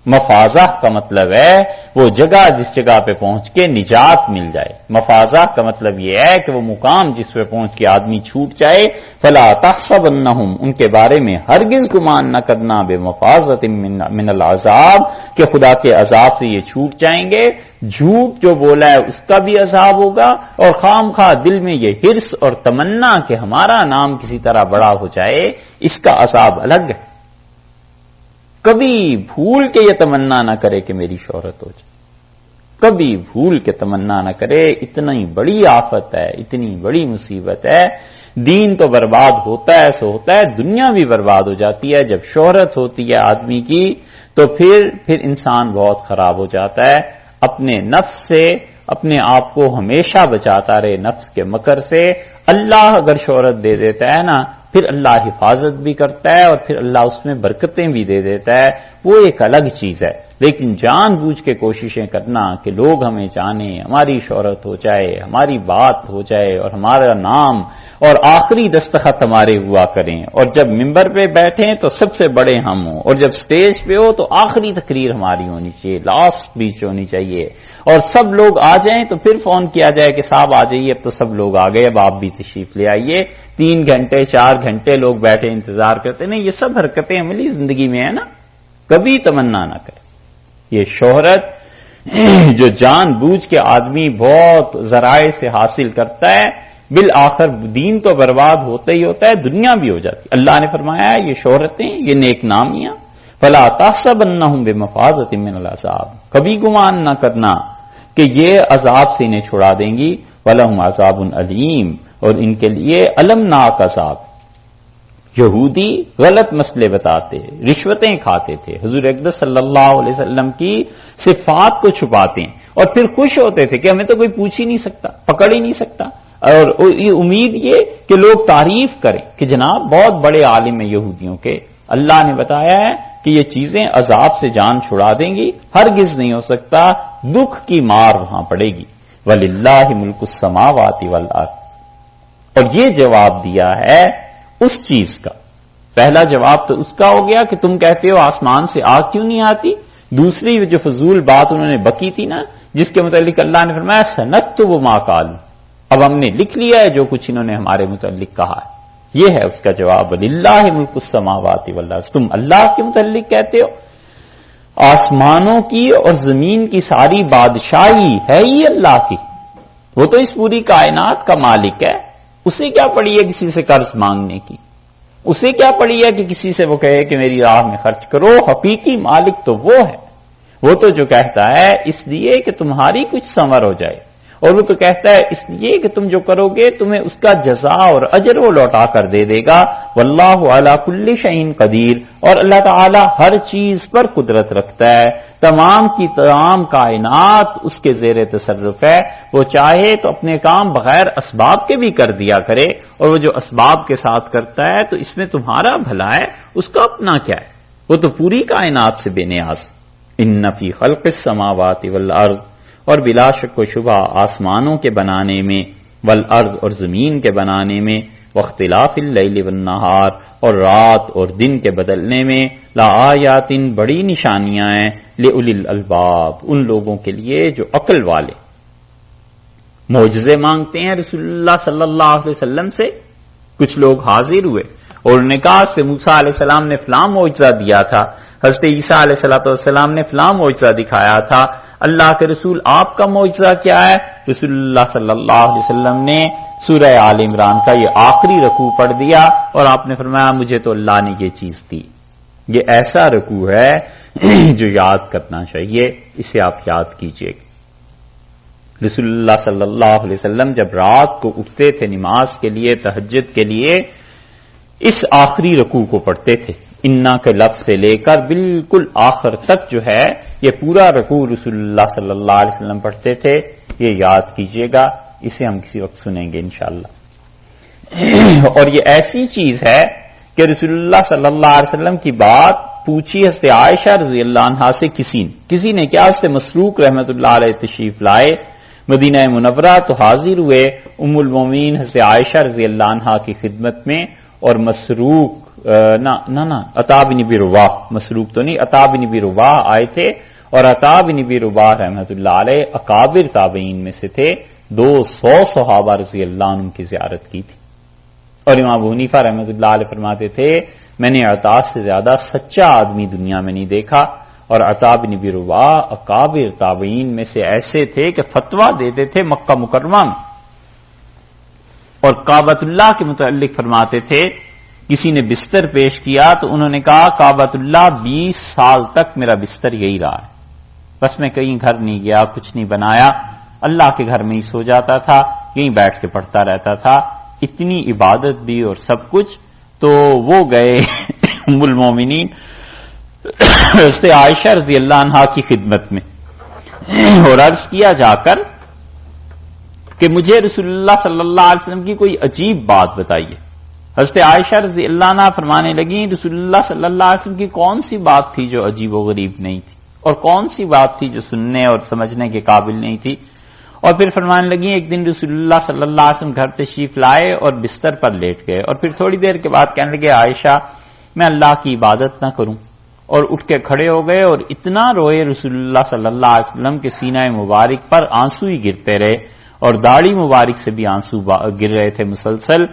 [SPEAKER 1] مفازہ کا مطلب ہے وہ جگہ جس جگہ پہ پہنچ کے نجات مل جائے. مفازہ کا مطلب یہ ہے کہ وہ مقام جس پہ پہنچ کے آدمی چھوٹ جائے. فلا تحسبنہم، ان کے بارے میں ہرگز گمان نہ کرنا، بمفازۃ من العذاب، کہ خدا کے عذاب سے یہ چھوٹ جائیں گے. جھوٹ جو بولا ہے اس کا بھی عذاب ہوگا، اور خام خواہ دل میں یہ حرص اور تمنا کہ ہمارا نام کسی طرح بڑا ہو جائے، اس کا عذاب الگ ہے. کبھی بھول کے یہ تمنا نہ کرے کہ میری شہرت ہو جائے، کبھی بھول کے تمنا نہ کرے. اتنی بڑی آفت ہے، اتنی بڑی مصیبت ہے. دین تو برباد ہوتا ہے، سو ہوتا ہے، دنیا بھی برباد ہو جاتی ہے. جب شہرت ہوتی ہے آدمی کی تو پھر انسان بہت خراب ہو جاتا ہے. اپنے نفس سے اپنے آپ کو ہمیشہ بچاتا رہے، نفس کے مکر سے. اللہ اگر شہرت دے دیتا ہے نا، پھر اللہ حفاظت بھی کرتا ہے، اور پھر اللہ اس میں برکتیں بھی دے دیتا ہے. وہ ایک الگ چیز ہے. لیکن جان بوجھ کے کوششیں کرنا کہ لوگ ہمیں جانیں، ہماری شہرت ہو جائے، ہماری بات ہو جائے، اور ہمارا نام اور آخری دستخط ہمارے ہوا کریں، اور جب ممبر پہ بیٹھیں تو سب سے بڑے ہم ہوں، اور جب سٹیج پہ ہو تو آخری تقریر ہماری ہونی چاہیے، لاسٹ اسپیچ ہونی چاہیے، اور سب لوگ آ جائیں تو پھر فون کیا جائے کہ صاحب آ جائیے، اب تو سب لوگ آ گئے، اب آپ بھی تشریف لے آئیے. 3 گھنٹے 4 گھنٹے لوگ بیٹھے انتظار کرتے. نہیں، یہ سب حرکتیں عملی زندگی میں ہے نا. کبھی تمنا نہ کرے. یہ شہرت جو جان بوجھ کے آدمی بہت ذرائع سے حاصل کرتا ہے، بالآخر دین تو برباد ہوتا ہی ہوتا ہے، دنیا بھی ہو جاتی. اللہ نے فرمایا ہے یہ شہرتیں، یہ نیک نامیاں، فلا تحسبنہم بمفازۃ من العذاب، کبھی گمان نہ کرنا کہ یہ عذاب سے انہیں چھڑا دیں گی. ولہم عذاب علیم، اور ان کے لیے المناک عذاب. یہودی غلط مسئلے بتاتے، رشوتیں کھاتے تھے، حضور اقدس صلی اللہ علیہ وسلم کی صفات کو چھپاتے ہیں، اور پھر خوش ہوتے تھے کہ ہمیں تو کوئی پوچھ ہی نہیں سکتا، پکڑ ہی نہیں سکتا. اور امید یہ کہ لوگ تعریف کریں کہ جناب بہت بڑے عالم ہیں یہودیوں کے. اللہ نے بتایا ہے کہ یہ چیزیں عذاب سے جان چھڑا دیں گی، ہرگز نہیں ہو سکتا. دکھ کی مار وہاں پڑے گی. وَلِلَّهِ مُلْكُ السَّمَاوَاتِ وَالْأَرْضِ، اور یہ جواب دیا ہے اس چیز کا. پہلا جواب تو اس کا ہو گیا کہ تم کہتے ہو آسمان سے آگ کیوں نہیں آتی. دوسری جو فضول بات انہوں نے بکی تھی نا، جس کے متعلق اللہ نے فرمایا سَنَكْتُبُ مَا قَالُوا، اب ہم نے لکھ لیا ہے جو کچھ انہوں نے ہمارے متعلق کہا ہے. یہ ہے اس کا جواب. وَلِلَّهِ مُلْكُ السَّمَاوَاتِ وَالْأَرْضِ، تم اللہ کے متعلق کہتے ہو. آسمانوں کی اور زمین کی ساری بادشاہی ہے ہی اللہ کی. وہ تو اس پوری کائنات کا مالک ہے. اسے کیا پڑی ہے کسی سے قرض مانگنے کی؟ اسے کیا پڑی ہے کہ کسی سے وہ کہے کہ میری راہ میں خرچ کرو؟ حقیقی مالک تو وہ ہے. وہ تو جو کہتا ہے اس لیے کہ تمہاری کچھ ثمر ہو جائے، اور وہ تو کہتا ہے اس لیے کہ تم جو کرو گے تمہیں اس کا جزا اور اجر وہ لوٹا کر دے دے گا. واللہ علی کل شیء قدیر، اور اللہ تعالی ہر چیز پر قدرت رکھتا ہے. تمام کی تمام کائنات اس کے زیر تصرف ہے. وہ چاہے تو اپنے کام بغیر اسباب کے بھی کر دیا کرے، اور وہ جو اسباب کے ساتھ کرتا ہے تو اس میں تمہارا بھلا ہے، اس کا اپنا کیا ہے؟ وہ تو پوری کائنات سے بے نیاز. ان فی خلق السماوات والارض، اور بلا شک و شبہ آسمانوں کے بنانے میں، والارض اور زمین کے بنانے میں، واختلاف اللیل والنہار اور رات اور دن کے بدلنے میں، لآیات بڑی نشانیاں ہیں، لأولی الالباب ان لوگوں کے لیے جو عقل والے. معجزے مانگتے ہیں رسول اللہ صلی اللہ علیہ وسلم سے. کچھ لوگ حاضر ہوئے اور انہوں نے کہا کہ موسیٰ علیہ السلام نے فلاں معجزہ دیا تھا، حضرت عیسیٰ علیہ السلام نے فلاں معجزہ دکھایا تھا. اللہ کے رسول آپ کا معجزہ کیا ہے؟ رسول اللہ صلی اللہ علیہ وسلم نے سورہ آل عمران کا یہ آخری رکوع پڑھ دیا اور آپ نے فرمایا مجھے تو اللہ نے یہ چیز دی. یہ ایسا رکوع ہے جو یاد کرنا چاہیے، اسے آپ یاد کیجئے. رسول اللہ صلی اللہ علیہ وسلم جب رات کو اٹھتے تھے نماز کے لیے، تہجد کے لیے، اس آخری رکوع کو پڑھتے تھے. انا کے لفظ سے لے کر بالکل آخر تک جو ہے یہ پورا رکوع رسول اللہ صلی اللہ علیہ وسلم پڑھتے تھے. یہ یاد کیجئے گا، اسے ہم کسی وقت سنیں گے انشاءاللہ. اور یہ ایسی چیز ہے کہ رسول اللہ صلی اللہ علیہ وسلم کی بات پوچھی حضرت عائشہ رضی اللہ عنہا سے کسی نے کیا؟ حضرت مسروق رحمت اللہ علیہ تشریف لائے مدینہ منورہ تو حاضر ہوئے ام المومنین حضرت عائشہ رضی اللہ عنہا کی خدمت میں. اور مسروق عطا بن ابی رباح، مسروق تو نہیں، عطا بن ابی رباح آئے تھے. اور عطا بن ابی رباح رحمت اللہ علیہ اکابر تابعین میں سے تھے. 200 صحابہ رضی اللہ عنہ کی زیارت کی تھی. اور امام ابو حنیفہ رحمت اللہ علیہ فرماتے تھے میں نے عطا سے زیادہ سچا آدمی دنیا میں نہیں دیکھا. اور عطا بن ابی رباح اکابر تابعین میں سے ایسے تھے کہ فتویٰ دیتے تھے مکہ مکرمہ میں. اور کعبۃ اللہ کے متعلق فرماتے تھے کسی نے بستر پیش کیا تو انہوں نے کہا کعبۃ اللہ 20 سال تک میرا بستر یہی رہا ہے، بس میں کہیں گھر نہیں گیا، کچھ نہیں بنایا، اللہ کے گھر میں ہی سو جاتا تھا، یہیں بیٹھ کے پڑھتا رہتا تھا. اتنی عبادت بھی اور سب کچھ. تو وہ گئے ام المومنین حضرت عائشہ رضی اللہ عنہا کی خدمت میں اور عرض کیا جا کر کہ مجھے رسول اللہ صلی اللہ علیہ وسلم کی کوئی عجیب بات بتائیے. حضرت عائشہ رضی اللہ عنہا فرمانے لگیں رسول اللہ صلی اللہ علیہ وسلم کی کون سی بات تھی جو عجیب و غریب نہیں تھی، اور کون سی بات تھی جو سننے اور سمجھنے کے قابل نہیں تھی. اور پھر فرمانے لگیں ایک دن رسول اللہ صلی اللہ علیہ وسلم گھر تشریف لائے اور بستر پر لیٹ گئے. اور پھر تھوڑی دیر کے بعد کہنے لگے عائشہ میں اللہ کی عبادت نہ کروں. اور اٹھ کے کھڑے ہو گئے اور اتنا روئے رسول اللہ صلی اللہ علیہ وسلم کے سینہ مبارک پر آنسو ہی گرتے رہے اور داڑھی مبارک سے بھی آنسو گر رہے تھے مسلسل.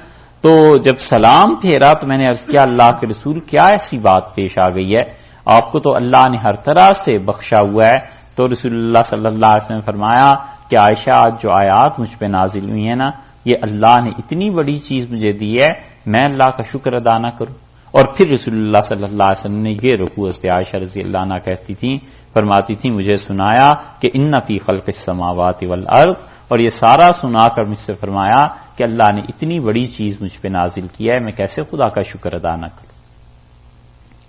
[SPEAKER 1] تو جب سلام پھیرا تو میں نے عرض کیا اللہ کے رسول کیا ایسی بات پیش آ گئی ہے، آپ کو تو اللہ نے ہر طرح سے بخشا ہوا ہے. تو رسول اللہ صلی اللہ علیہ وسلم نے فرمایا کہ عائشہ آج جو آیات مجھ پہ نازل ہوئی ہیں نا، یہ اللہ نے اتنی بڑی چیز مجھے دی ہے، میں اللہ کا شکر ادا نہ کروں. اور پھر رسول اللہ صلی اللہ علیہ وسلم نے یہ رکوع حضرت عائشہ رضی اللہ عنہا کہتی تھیں، فرماتی تھیں مجھے سنایا کہ ان فی خلق السماوات والارض، اور یہ سارا سنا کر مجھ سے فرمایا کہ اللہ نے اتنی بڑی چیز مجھ پہ نازل کیا ہے، میں کیسے خدا کا شکر ادا نہ کروں.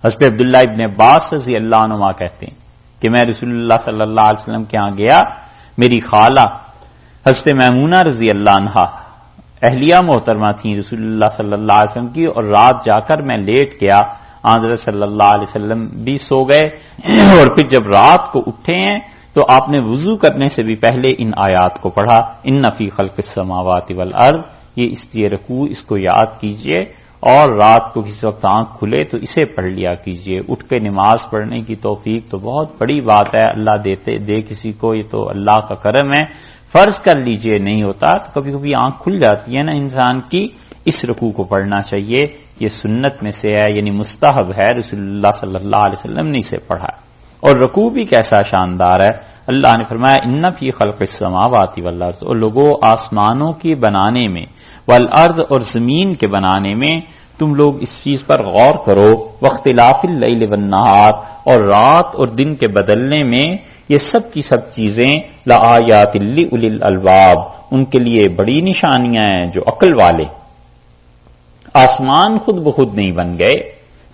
[SPEAKER 1] حضرت عبداللہ ابن عباس رضی اللہ عنہما کہتے ہیں کہ میں رسول اللہ صلی اللہ علیہ وسلم کے ہاں گیا، میری خالہ حضرت میمونہ رضی اللہ عنہا اہلیہ محترمہ تھیں رسول اللہ صلی اللہ علیہ وسلم کی، اور رات جا کر میں لیٹ گیا، حضرت صلی اللہ علیہ وسلم بھی سو گئے. اور پھر جب رات کو اٹھے ہیں تو آپ نے وضو کرنے سے بھی پہلے ان آیات کو پڑھا ان فی خلق السماوات والارض. یہ اس لیے رکوع اس کو یاد کیجئے، اور رات کو کسی وقت آنکھ کھلے تو اسے پڑھ لیا کیجئے. اٹھ کے نماز پڑھنے کی توفیق تو بہت بڑی بات ہے، اللہ دے کسی کو، یہ تو اللہ کا کرم ہے. فرض کر لیجئے نہیں ہوتا تو کبھی کبھی آنکھ کھل جاتی ہے نا انسان کی، اس رکوع کو پڑھنا چاہیے. یہ سنت میں سے ہے، یعنی مستحب ہے، رسول اللہ صلی اللہ علیہ وسلم نے اسے پڑھا. اور رکوع بھی کیسا شاندار ہے. اللہ نے فرمایا ان فی خلق السماوات والارض، اور لوگوں آسمانوں کے بنانے میں، والارض اور زمین کے بنانے میں تم لوگ اس چیز پر غور کرو، واختلاف اللیل والنہار، اور رات اور دن کے بدلنے میں، یہ سب کی سب چیزیں لآیات لأولی الالباب، ان کے لیے بڑی نشانیاں ہیں جو عقل والے. آسمان خود بخود نہیں بن گئے،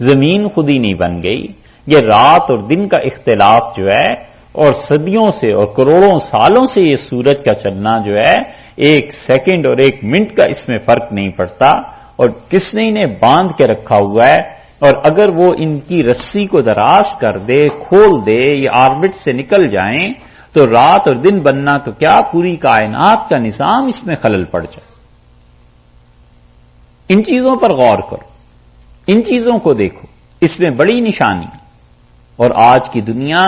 [SPEAKER 1] زمین خود ہی نہیں بن گئی، یہ رات اور دن کا اختلاف جو ہے، اور صدیوں سے اور کروڑوں سالوں سے یہ سورج کا چلنا جو ہے، ایک سیکنڈ اور ایک منٹ کا اس میں فرق نہیں پڑتا. اور کس نے انہیں باندھ کے رکھا ہوا ہے، اور اگر وہ ان کی رسی کو دراز کر دے، کھول دے، یہ آربٹ سے نکل جائیں تو رات اور دن بننا تو کیا، پوری کائنات کا نظام اس میں خلل پڑ جائے. ان چیزوں پر غور کرو، ان چیزوں کو دیکھو، اس میں بڑی نشانی. اور آج کی دنیا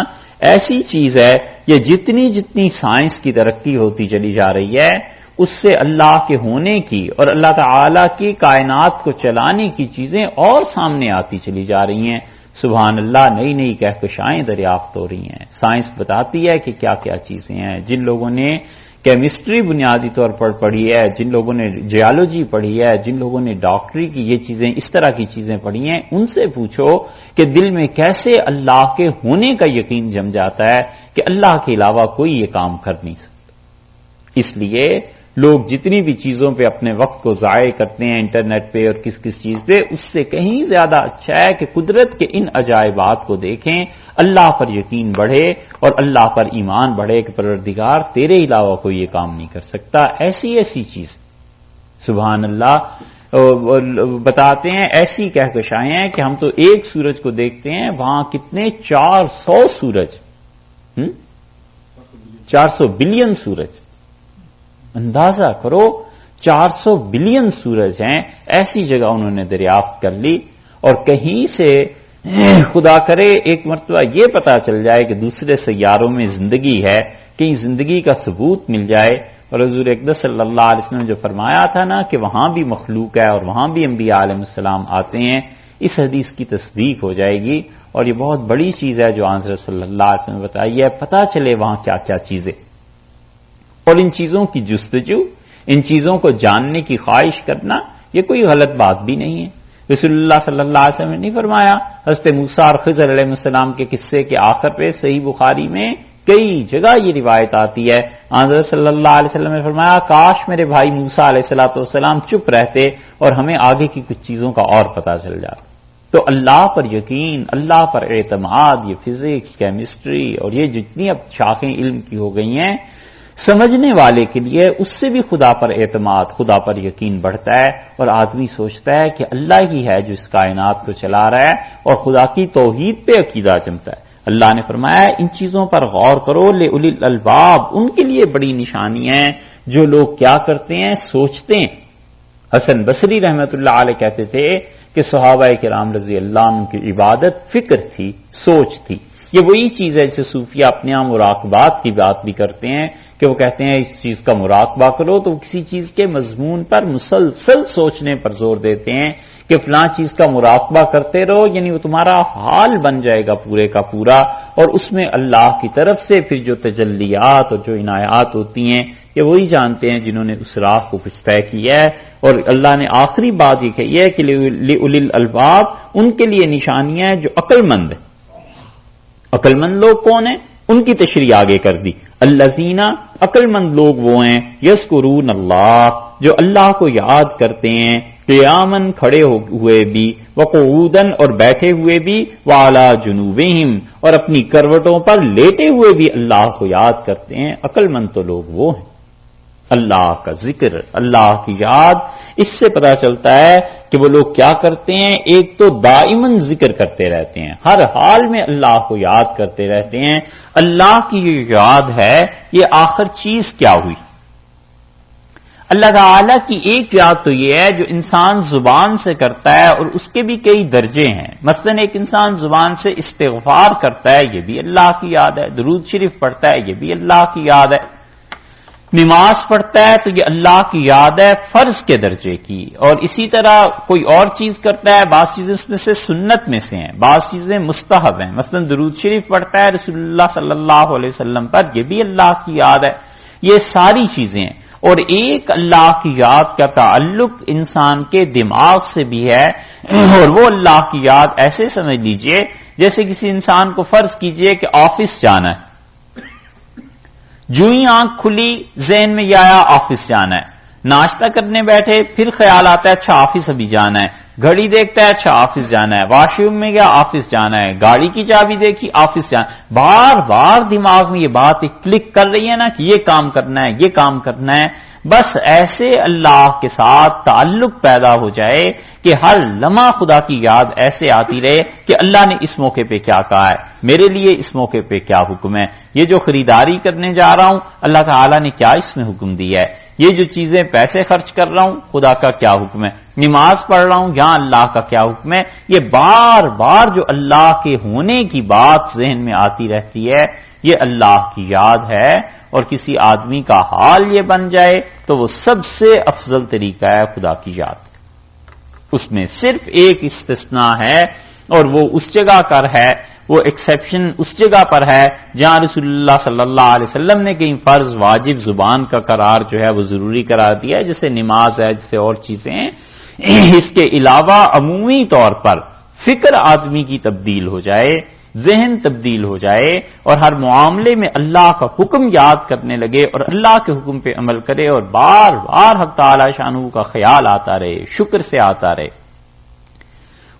[SPEAKER 1] ایسی چیز ہے، یہ جتنی سائنس کی ترقی ہوتی چلی جا رہی ہے، اس سے اللہ کے ہونے کی اور اللہ تعالی کی کائنات کو چلانے کی چیزیں اور سامنے آتی چلی جا رہی ہیں. سبحان اللہ، نئی نئی کہکشائیں دریافت ہو رہی ہیں. سائنس بتاتی ہے کہ کیا کیا چیزیں ہیں. جن لوگوں نے کیمسٹری بنیادی طور پر پڑھی ہے، جن لوگوں نے جیالوجی پڑھی ہے، جن لوگوں نے ڈاکٹری کی یہ چیزیں، اس طرح کی چیزیں پڑھی ہیں، ان سے پوچھو کہ دل میں کیسے اللہ کے ہونے کا یقین جم جاتا ہے کہ اللہ کے علاوہ کوئی یہ کام کر نہیں سکتا. اس لیے لوگ جتنی بھی چیزوں پہ اپنے وقت کو ضائع کرتے ہیں، انٹرنیٹ پہ اور کس کس چیز پہ، اس سے کہیں زیادہ اچھا ہے کہ قدرت کے ان عجائبات کو دیکھیں، اللہ پر یقین بڑھے اور اللہ پر ایمان بڑھے کہ پروردگار تیرے علاوہ کوئی یہ کام نہیں کر سکتا. ایسی ایسی چیز سبحان اللہ بتاتے ہیں، ایسی کہکشائیں ہیں کہ ہم تو ایک سورج کو دیکھتے ہیں، وہاں کتنے 400 سورج، 400 بلین سورج. اندازہ کرو 400 بلین سورج ہیں. ایسی جگہ انہوں نے دریافت کر لی، اور کہیں سے خدا کرے ایک مرتبہ یہ پتا چل جائے کہ دوسرے سیاروں میں زندگی ہے، کہیں زندگی کا ثبوت مل جائے. اور حضور اقدس صلی اللہ علیہ وسلم نے جو فرمایا تھا نا کہ وہاں بھی مخلوق ہے اور وہاں بھی انبیاء علیہ السلام آتے ہیں، اس حدیث کی تصدیق ہو جائے گی. اور یہ بہت بڑی چیز ہے جو حضرت صلی اللہ علیہ وسلم نے بتائی ہے. پتا چلے وہاں کیا کیا چیزیں، اور ان چیزوں کی جستجو، ان چیزوں کو جاننے کی خواہش کرنا یہ کوئی غلط بات بھی نہیں ہے. رسول اللہ صلی اللہ علیہ وسلم نے نہیں فرمایا؟ حضرت موسیٰ اور خضر علیہ السلام کے قصے کے آخر پہ صحیح بخاری میں کئی جگہ یہ روایت آتی ہے. حضرت صلی اللہ علیہ وسلم نے فرمایا کاش میرے بھائی موسیٰ علیہ السلام چپ رہتے اور ہمیں آگے کی کچھ چیزوں کا اور پتہ چل جاتا. تو اللہ پر یقین، اللہ پر اعتماد، یہ فزکس، کیمسٹری اور یہ جتنی اب شاخیں علم کی ہو گئی ہیں، سمجھنے والے کے لیے اس سے بھی خدا پر اعتماد، خدا پر یقین بڑھتا ہے، اور آدمی سوچتا ہے کہ اللہ ہی ہے جو اس کائنات کو چلا رہا ہے، اور خدا کی توحید پہ عقیدہ جمتا ہے. اللہ نے فرمایا ان چیزوں پر غور کرو، لِأُولِي الْأَلْبَابِ، ان کے لیے بڑی نشانی ہیں جو لوگ کیا کرتے ہیں، سوچتے ہیں. حسن بصری رحمت اللہ علیہ کہتے تھے کہ صحابہ کرام رضی اللہ عنہ کی عبادت فکر تھی، سوچ تھی. یہ وہی چیز ہے جسے صوفیہ اپنے یہاں مراقبات کی بات بھی کرتے ہیں کہ وہ کہتے ہیں اس چیز کا مراقبہ کرو، تو کسی چیز کے مضمون پر مسلسل سوچنے پر زور دیتے ہیں کہ فلاں چیز کا مراقبہ کرتے رہو، یعنی وہ تمہارا حال بن جائے گا پورے کا پورا، اور اس میں اللہ کی طرف سے پھر جو تجلیات اور جو عنایات ہوتی ہیں یہ وہی جانتے ہیں جنہوں نے اس راہ کو کچھ طے کیا ہے. اور اللہ نے آخری بات یہ کہی ہے کہ لِأُولِي الْأَلْبَابِ، ان کے لیے نشانیاں ہیں جو عقل مند ہیں. عقل مند لوگ کون ہیں؟ ان کی تشریح آگے کر دی. الذین، عقل مند لوگ وہ ہیں، یذکرون اللہ، جو اللہ کو یاد کرتے ہیں، قیاماً کھڑے ہوئے بھی، وقعوداً اور بیٹھے ہوئے بھی، وعلی جنوبہم اور اپنی کروٹوں پر لیٹے ہوئے بھی اللہ کو یاد کرتے ہیں. عقل مند تو لوگ وہ ہیں. اللہ کا ذکر، اللہ کی یاد، اس سے پتہ چلتا ہے کہ وہ لوگ کیا کرتے ہیں. ایک تو دائماً ذکر کرتے رہتے ہیں، ہر حال میں اللہ کو یاد کرتے رہتے ہیں. اللہ کی یہ یاد ہے، یہ آخر چیز کیا ہوئی؟ اللہ تعالیٰ کی ایک یاد تو یہ ہے جو انسان زبان سے کرتا ہے، اور اس کے بھی کئی درجے ہیں. مثلا ایک انسان زبان سے استغفار کرتا ہے، یہ بھی اللہ کی یاد ہے. درود شریف پڑھتا ہے، یہ بھی اللہ کی یاد ہے. نماز پڑھتا ہے تو یہ اللہ کی یاد ہے فرض کے درجے کی. اور اسی طرح کوئی اور چیز کرتا ہے، بعض چیزیں اس میں سے سنت میں سے ہیں، بعض چیزیں مستحب ہیں. مثلا درود شریف پڑھتا ہے رسول اللہ صلی اللہ علیہ وسلم پر، یہ بھی اللہ کی یاد ہے. یہ ساری چیزیں ہیں. اور ایک اللہ کی یاد کا تعلق انسان کے دماغ سے بھی ہے، اور وہ اللہ کی یاد ایسے سمجھ لیجئے جیسے کسی انسان کو فرض کیجئے کہ آفس جانا ہے. جو ہی آنکھ کھلی ذہن میں یہ آیا آفس جانا ہے. ناشتہ کرنے بیٹھے پھر خیال آتا ہے اچھا آفس ابھی جانا ہے. گھڑی دیکھتا ہے اچھا آفس جانا ہے. واش روم میں گیا آفس جانا ہے. گاڑی کی چابی دیکھی آفس جانا ہے. بار بار دماغ میں یہ بات کلک کر رہی ہے نا کہ یہ کام کرنا ہے، یہ کام کرنا ہے. بس ایسے اللہ کے ساتھ تعلق پیدا ہو جائے کہ ہر لمحہ خدا کی یاد ایسے آتی رہے کہ اللہ نے اس موقع پہ کیا کہا ہے، میرے لیے اس موقع پہ کیا حکم ہے، یہ جو خریداری کرنے جا رہا ہوں اللہ تعالیٰ نے کیا اس میں حکم دیا ہے، یہ جو چیزیں پیسے خرچ کر رہا ہوں خدا کا کیا حکم ہے، نماز پڑھ رہا ہوں یہاں اللہ کا کیا حکم ہے. یہ بار بار جو اللہ کے ہونے کی بات ذہن میں آتی رہتی ہے یہ اللہ کی یاد ہے. اور کسی آدمی کا حال یہ بن جائے تو وہ سب سے افضل طریقہ ہے خدا کی یاد. اس میں صرف ایک استثناء ہے اور وہ اس جگہ کر ہے، وہ ایکسیپشن اس جگہ پر ہے جہاں رسول اللہ صلی اللہ علیہ وسلم نے کہیں فرض واجب زبان کا قرار جو ہے وہ ضروری قرار دیا ہے، جیسے نماز ہے، جیسے اور چیزیں ہیں۔ اس کے علاوہ عمومی طور پر فکر آدمی کی تبدیل ہو جائے، ذہن تبدیل ہو جائے، اور ہر معاملے میں اللہ کا حکم یاد کرنے لگے اور اللہ کے حکم پہ عمل کرے، اور بار بار حق تعالی شانہ کا خیال آتا رہے، شکر سے آتا رہے۔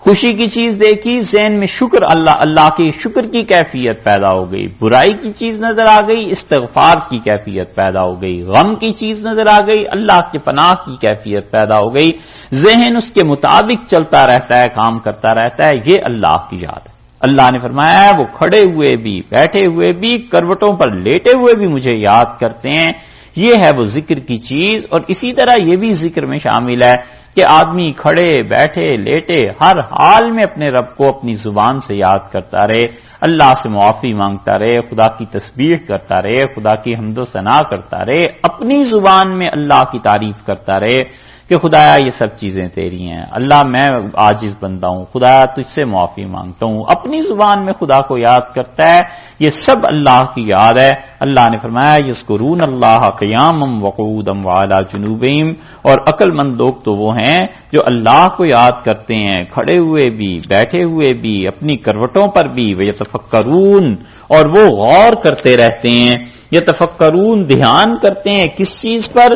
[SPEAKER 1] خوشی کی چیز دیکھی، ذہن میں شکر، اللہ کے شکر کی کیفیت پیدا ہو گئی، برائی کی چیز نظر آ گئی، استغفار کی کیفیت پیدا ہو گئی، غم کی چیز نظر آ گئی، اللہ کے پناہ کی کیفیت پیدا ہو گئی، ذہن اس کے مطابق چلتا رہتا ہے، کام کرتا رہتا ہے، یہ اللہ کی یاد ہے۔ اللہ نے فرمایا ہے وہ کھڑے ہوئے بھی، بیٹھے ہوئے بھی، کروٹوں پر لیٹے ہوئے بھی مجھے یاد کرتے ہیں، یہ ہے وہ ذکر کی چیز۔ اور اسی طرح یہ بھی ذکر میں شامل ہے کہ آدمی کھڑے بیٹھے لیٹے ہر حال میں اپنے رب کو اپنی زبان سے یاد کرتا رہے، اللہ سے معافی مانگتا رہے، خدا کی تسبیح کرتا رہے، خدا کی حمد و ثنا کرتا رہے، اپنی زبان میں اللہ کی تعریف کرتا رہے کہ خدایا یہ سب چیزیں تیری ہیں، اللہ میں عاجز بندہ ہوں، خدایا تجھ سے معافی مانگتا ہوں، اپنی زبان میں خدا کو یاد کرتا ہے، یہ سب اللہ کی یاد ہے۔ اللہ نے فرمایا یذکرون اللہ قیاما وقعودا وعلی جنوبہم، اور عقل مند لوگ تو وہ ہیں جو اللہ کو یاد کرتے ہیں کھڑے ہوئے بھی، بیٹھے ہوئے بھی، اپنی کروٹوں پر بھی، ویتفکرون، اور وہ غور کرتے رہتے ہیں، یتفکرون دھیان کرتے ہیں کس چیز پر؟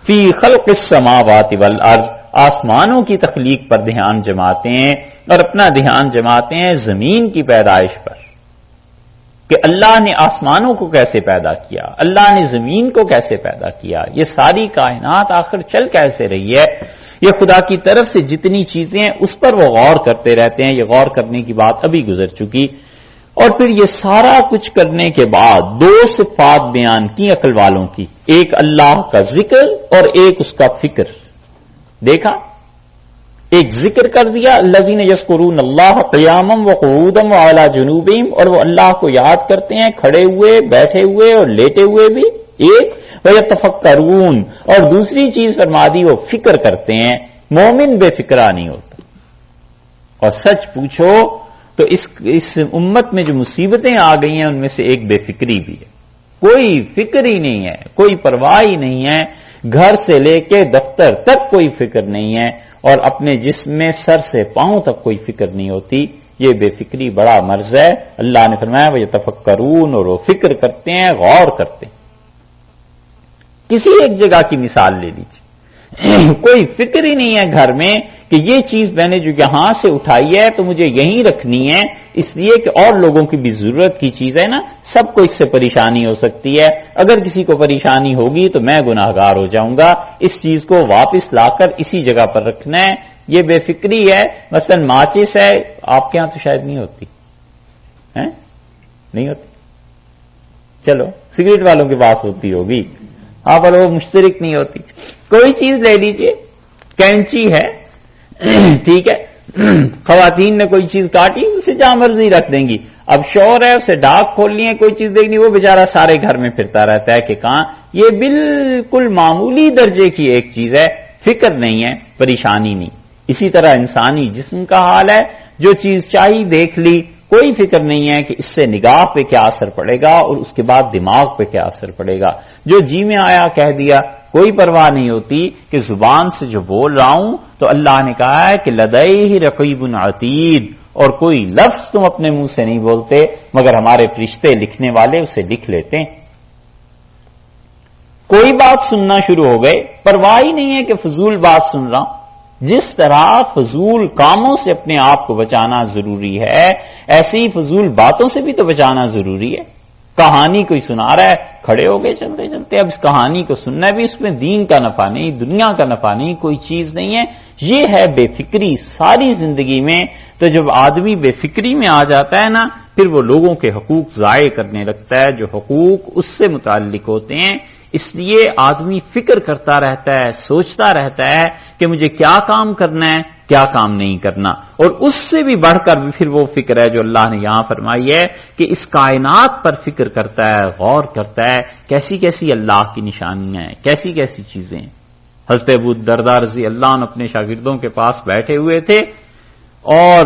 [SPEAKER 1] فی خلق السماوات والارض، آسمانوں کی تخلیق پر دھیان جماتے ہیں، اور اپنا دھیان جماتے ہیں زمین کی پیدائش پر کہ اللہ نے آسمانوں کو کیسے پیدا کیا، اللہ نے زمین کو کیسے پیدا کیا، یہ ساری کائنات آخر چل کیسے رہی ہے، یہ خدا کی طرف سے جتنی چیزیں ہیں اس پر وہ غور کرتے رہتے ہیں۔ یہ غور کرنے کی بات ابھی گزر چکی، اور پھر یہ سارا کچھ کرنے کے بعد دو صفات بیان کی عقل والوں کی، ایک اللہ کا ذکر اور ایک اس کا فکر۔ دیکھا، ایک ذکر کر دیا الذین یذکرون اللہ قیاما وقعودا وعلی جنوبہم، اور وہ اللہ کو یاد کرتے ہیں کھڑے ہوئے، بیٹھے ہوئے اور لیٹے ہوئے بھی، ایک ویتفکرون، اور دوسری چیز فرما دی وہ فکر کرتے ہیں۔ مومن بے فکرہ نہیں ہوتا، اور سچ پوچھو تو اس امت میں جو مصیبتیں آ گئی ہیں ان میں سے ایک بے فکری بھی ہے، کوئی فکر ہی نہیں ہے، کوئی پرواہ ہی نہیں ہے، گھر سے لے کے دفتر تک کوئی فکر نہیں ہے، اور اپنے جسم میں سر سے پاؤں تک کوئی فکر نہیں ہوتی۔ یہ بے فکری بڑا مرض ہے۔ اللہ نے فرمایا وہ یتفکرون، اور وہ فکر کرتے ہیں، غور کرتے ہیں۔ کسی ایک جگہ کی مثال لے لیجیے، کوئی فکر ہی نہیں ہے گھر میں کہ یہ چیز میں نے جو یہاں سے اٹھائی ہے تو مجھے یہیں رکھنی ہے، اس لیے کہ اور لوگوں کی بھی ضرورت کی چیز ہے نا، سب کو اس سے پریشانی ہو سکتی ہے، اگر کسی کو پریشانی ہوگی تو میں گناہگار ہو جاؤں گا، اس چیز کو واپس لا کر اسی جگہ پر رکھنا ہے، یہ بے فکری ہے۔ مثلا ماچس ہے، آپ کے ہاں تو شاید نہیں ہوتی ہے، نہیں ہوتی، چلو سگریٹ والوں کے پاس ہوتی ہوگی، آپ پر وہ مشترک نہیں ہوتی۔ کوئی چیز لے لیجئے، کینچی ہے، ٹھیک ہے، خواتین نے کوئی چیز کاٹی اسے جہاں مرضی رکھ دیں گی، اب شوہر ہے اسے ڈاک کھول لیے کوئی چیز دیکھنی، وہ بیچارہ سارے گھر میں پھرتا رہتا ہے کہ کہاں، یہ بالکل معمولی درجے کی ایک چیز ہے، فکر نہیں ہے، پریشانی نہیں۔ اسی طرح انسانی جسم کا حال ہے، جو چیز چاہیے دیکھ لی، کوئی فکر نہیں ہے کہ اس سے نگاہ پہ کیا اثر پڑے گا اور اس کے بعد دماغ پہ کیا اثر پڑے گا، جو جی میں آیا کہہ دیا، کوئی پرواہ نہیں ہوتی کہ زبان سے جو بول رہا ہوں تو اللہ نے کہا ہے کہ لدیہ رقیب عتید، اور کوئی لفظ تم اپنے منہ سے نہیں بولتے مگر ہمارے فرشتے لکھنے والے اسے لکھ لیتے ہیں۔ کوئی بات سننا شروع ہو گئے، پرواہ ہی نہیں ہے کہ فضول بات سن رہا ہوں، جس طرح فضول کاموں سے اپنے آپ کو بچانا ضروری ہے، ایسے ہی فضول باتوں سے بھی تو بچانا ضروری ہے۔ کہانی کوئی سنا رہا ہے، کھڑے ہو گئے چلتے چلتے، اب اس کہانی کو سننا ہے بھی، اس میں دین کا نفع نہیں، دنیا کا نفع نہیں، کوئی چیز نہیں ہے۔ یہ ہے بے فکری ساری زندگی میں۔ تو جب آدمی بے فکری میں آ جاتا ہے نا، پھر وہ لوگوں کے حقوق ضائع کرنے لگتا ہے جو حقوق اس سے متعلق ہوتے ہیں۔ اس لیے آدمی فکر کرتا رہتا ہے، سوچتا رہتا ہے کہ مجھے کیا کام کرنا ہے، کیا کام نہیں کرنا، اور اس سے بھی بڑھ کر پھر وہ فکر ہے جو اللہ نے یہاں فرمائی ہے کہ اس کائنات پر فکر کرتا ہے، غور کرتا ہے، کیسی کیسی اللہ کی نشانیاں ہیں، کیسی کیسی چیزیں ہیں۔ حضرت ابوالدرداء رضی اللہ عنہ اپنے شاگردوں کے پاس بیٹھے ہوئے تھے اور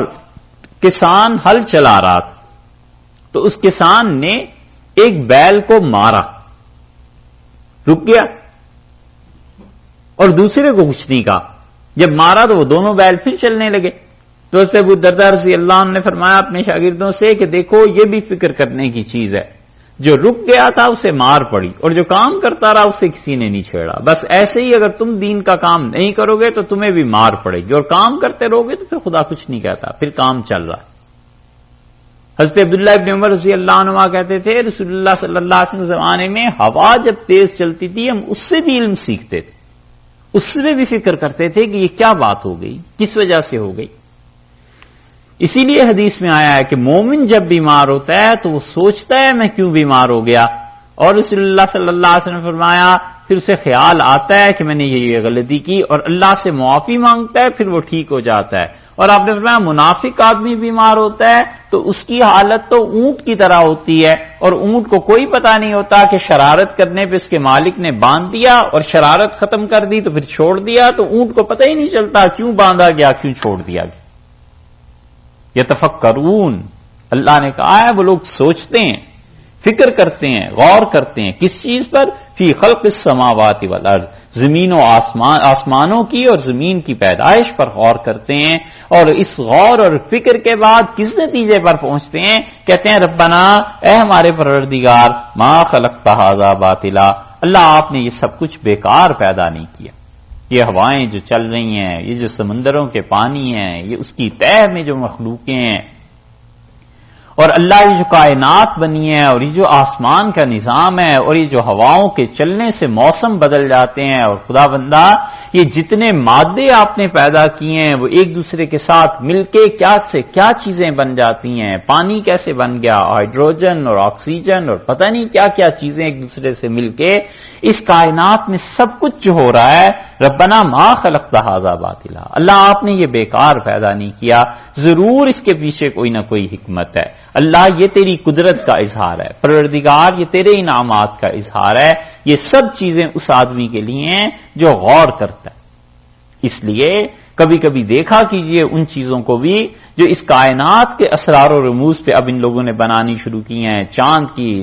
[SPEAKER 1] کسان ہل چلا رہا تھا تو اس کسان نے ایک بیل کو مارا، رک گیا اور دوسرے کو کچھ نہیں کہا. جب مارا تو وہ دونوں بیل پھر چلنے لگے. تو حضرت ابو الدرداء رضی اللہ عنہ نے فرمایا اپنے شاگردوں سے کہ دیکھو یہ بھی فکر کرنے کی چیز ہے، جو رک گیا تھا اسے مار پڑی اور جو کام کرتا رہا اسے کسی نے نہیں چھیڑا. بس ایسے ہی اگر تم دین کا کام نہیں کرو گے تو تمہیں بھی مار پڑے گی، اور کام کرتے رہو گے تو پھر خدا کچھ نہیں کہتا، پھر کام چل رہا ہے. حضرت عبداللہ ابن عمر رضی اللہ عنہ کہتے تھے رسول اللہ صلی اللہ علیہ وسلم زمانے میں ہوا جب تیز چلتی تھی ہم اس سے بھی علم سیکھتے تھے، اس میں بھی فکر کرتے تھے کہ یہ کیا بات ہو گئی، کس وجہ سے ہو گئی. اسی لیے حدیث میں آیا ہے کہ مومن جب بیمار ہوتا ہے تو وہ سوچتا ہے میں کیوں بیمار ہو گیا، اور رسول اللہ صلی اللہ علیہ وسلم نے فرمایا پھر اسے خیال آتا ہے کہ میں نے یہ غلطی کی اور اللہ سے معافی مانگتا ہے، پھر وہ ٹھیک ہو جاتا ہے. اور آپ نے فرمایا منافق آدمی بیمار ہوتا ہے تو اس کی حالت تو اونٹ کی طرح ہوتی ہے، اور اونٹ کو کوئی پتہ نہیں ہوتا کہ شرارت کرنے پہ اس کے مالک نے باندھ دیا اور شرارت ختم کر دی تو پھر چھوڑ دیا، تو اونٹ کو پتہ ہی نہیں چلتا کیوں باندھا گیا کیوں چھوڑ دیا گیا. یتفکرون، اللہ نے کہا ہے وہ لوگ سوچتے ہیں، فکر کرتے ہیں، غور کرتے ہیں. کس چیز پر؟ فی خلق السماوات والارض، زمین و آسمانوں کی اور زمین کی پیدائش پر غور کرتے ہیں. اور اس غور اور فکر کے بعد کس نتیجے پر پہنچتے ہیں؟ کہتے ہیں ربنا، اے ہمارے پروردگار، ما خلقت ھذا باطلا، اللہ آپ نے یہ سب کچھ بیکار پیدا نہیں کیا. یہ ہوائیں جو چل رہی ہیں، یہ جو سمندروں کے پانی ہیں، یہ اس کی تہ میں جو مخلوقیں ہیں، اور اللہ یہ جو کائنات بنی ہے اور یہ جو آسمان کا نظام ہے اور یہ جو ہواؤں کے چلنے سے موسم بدل جاتے ہیں، اور خدا بندہ یہ جتنے مادے آپ نے پیدا کیے ہیں وہ ایک دوسرے کے ساتھ مل کے کیا سے کیا چیزیں بن جاتی ہیں. پانی کیسے بن گیا، ہائیڈروجن اور آکسیجن اور پتہ نہیں کیا کیا چیزیں ایک دوسرے سے مل کے اس کائنات میں سب کچھ جو ہو رہا ہے. ربنا ما خلقت ھذا باطلا، اللہ آپ نے یہ بیکار پیدا نہیں کیا، ضرور اس کے پیچھے کوئی نہ کوئی حکمت ہے. اللہ یہ تیری قدرت کا اظہار ہے، پروردگار یہ تیرے انعامات کا اظہار ہے. یہ سب چیزیں اس آدمی کے لیے ہیں جو غور کرتا ہے. اس لیے کبھی کبھی دیکھا کیجئے ان چیزوں کو بھی جو اس کائنات کے اسرار و رموز پہ اب ان لوگوں نے بنانی شروع کی ہیں، چاند کی،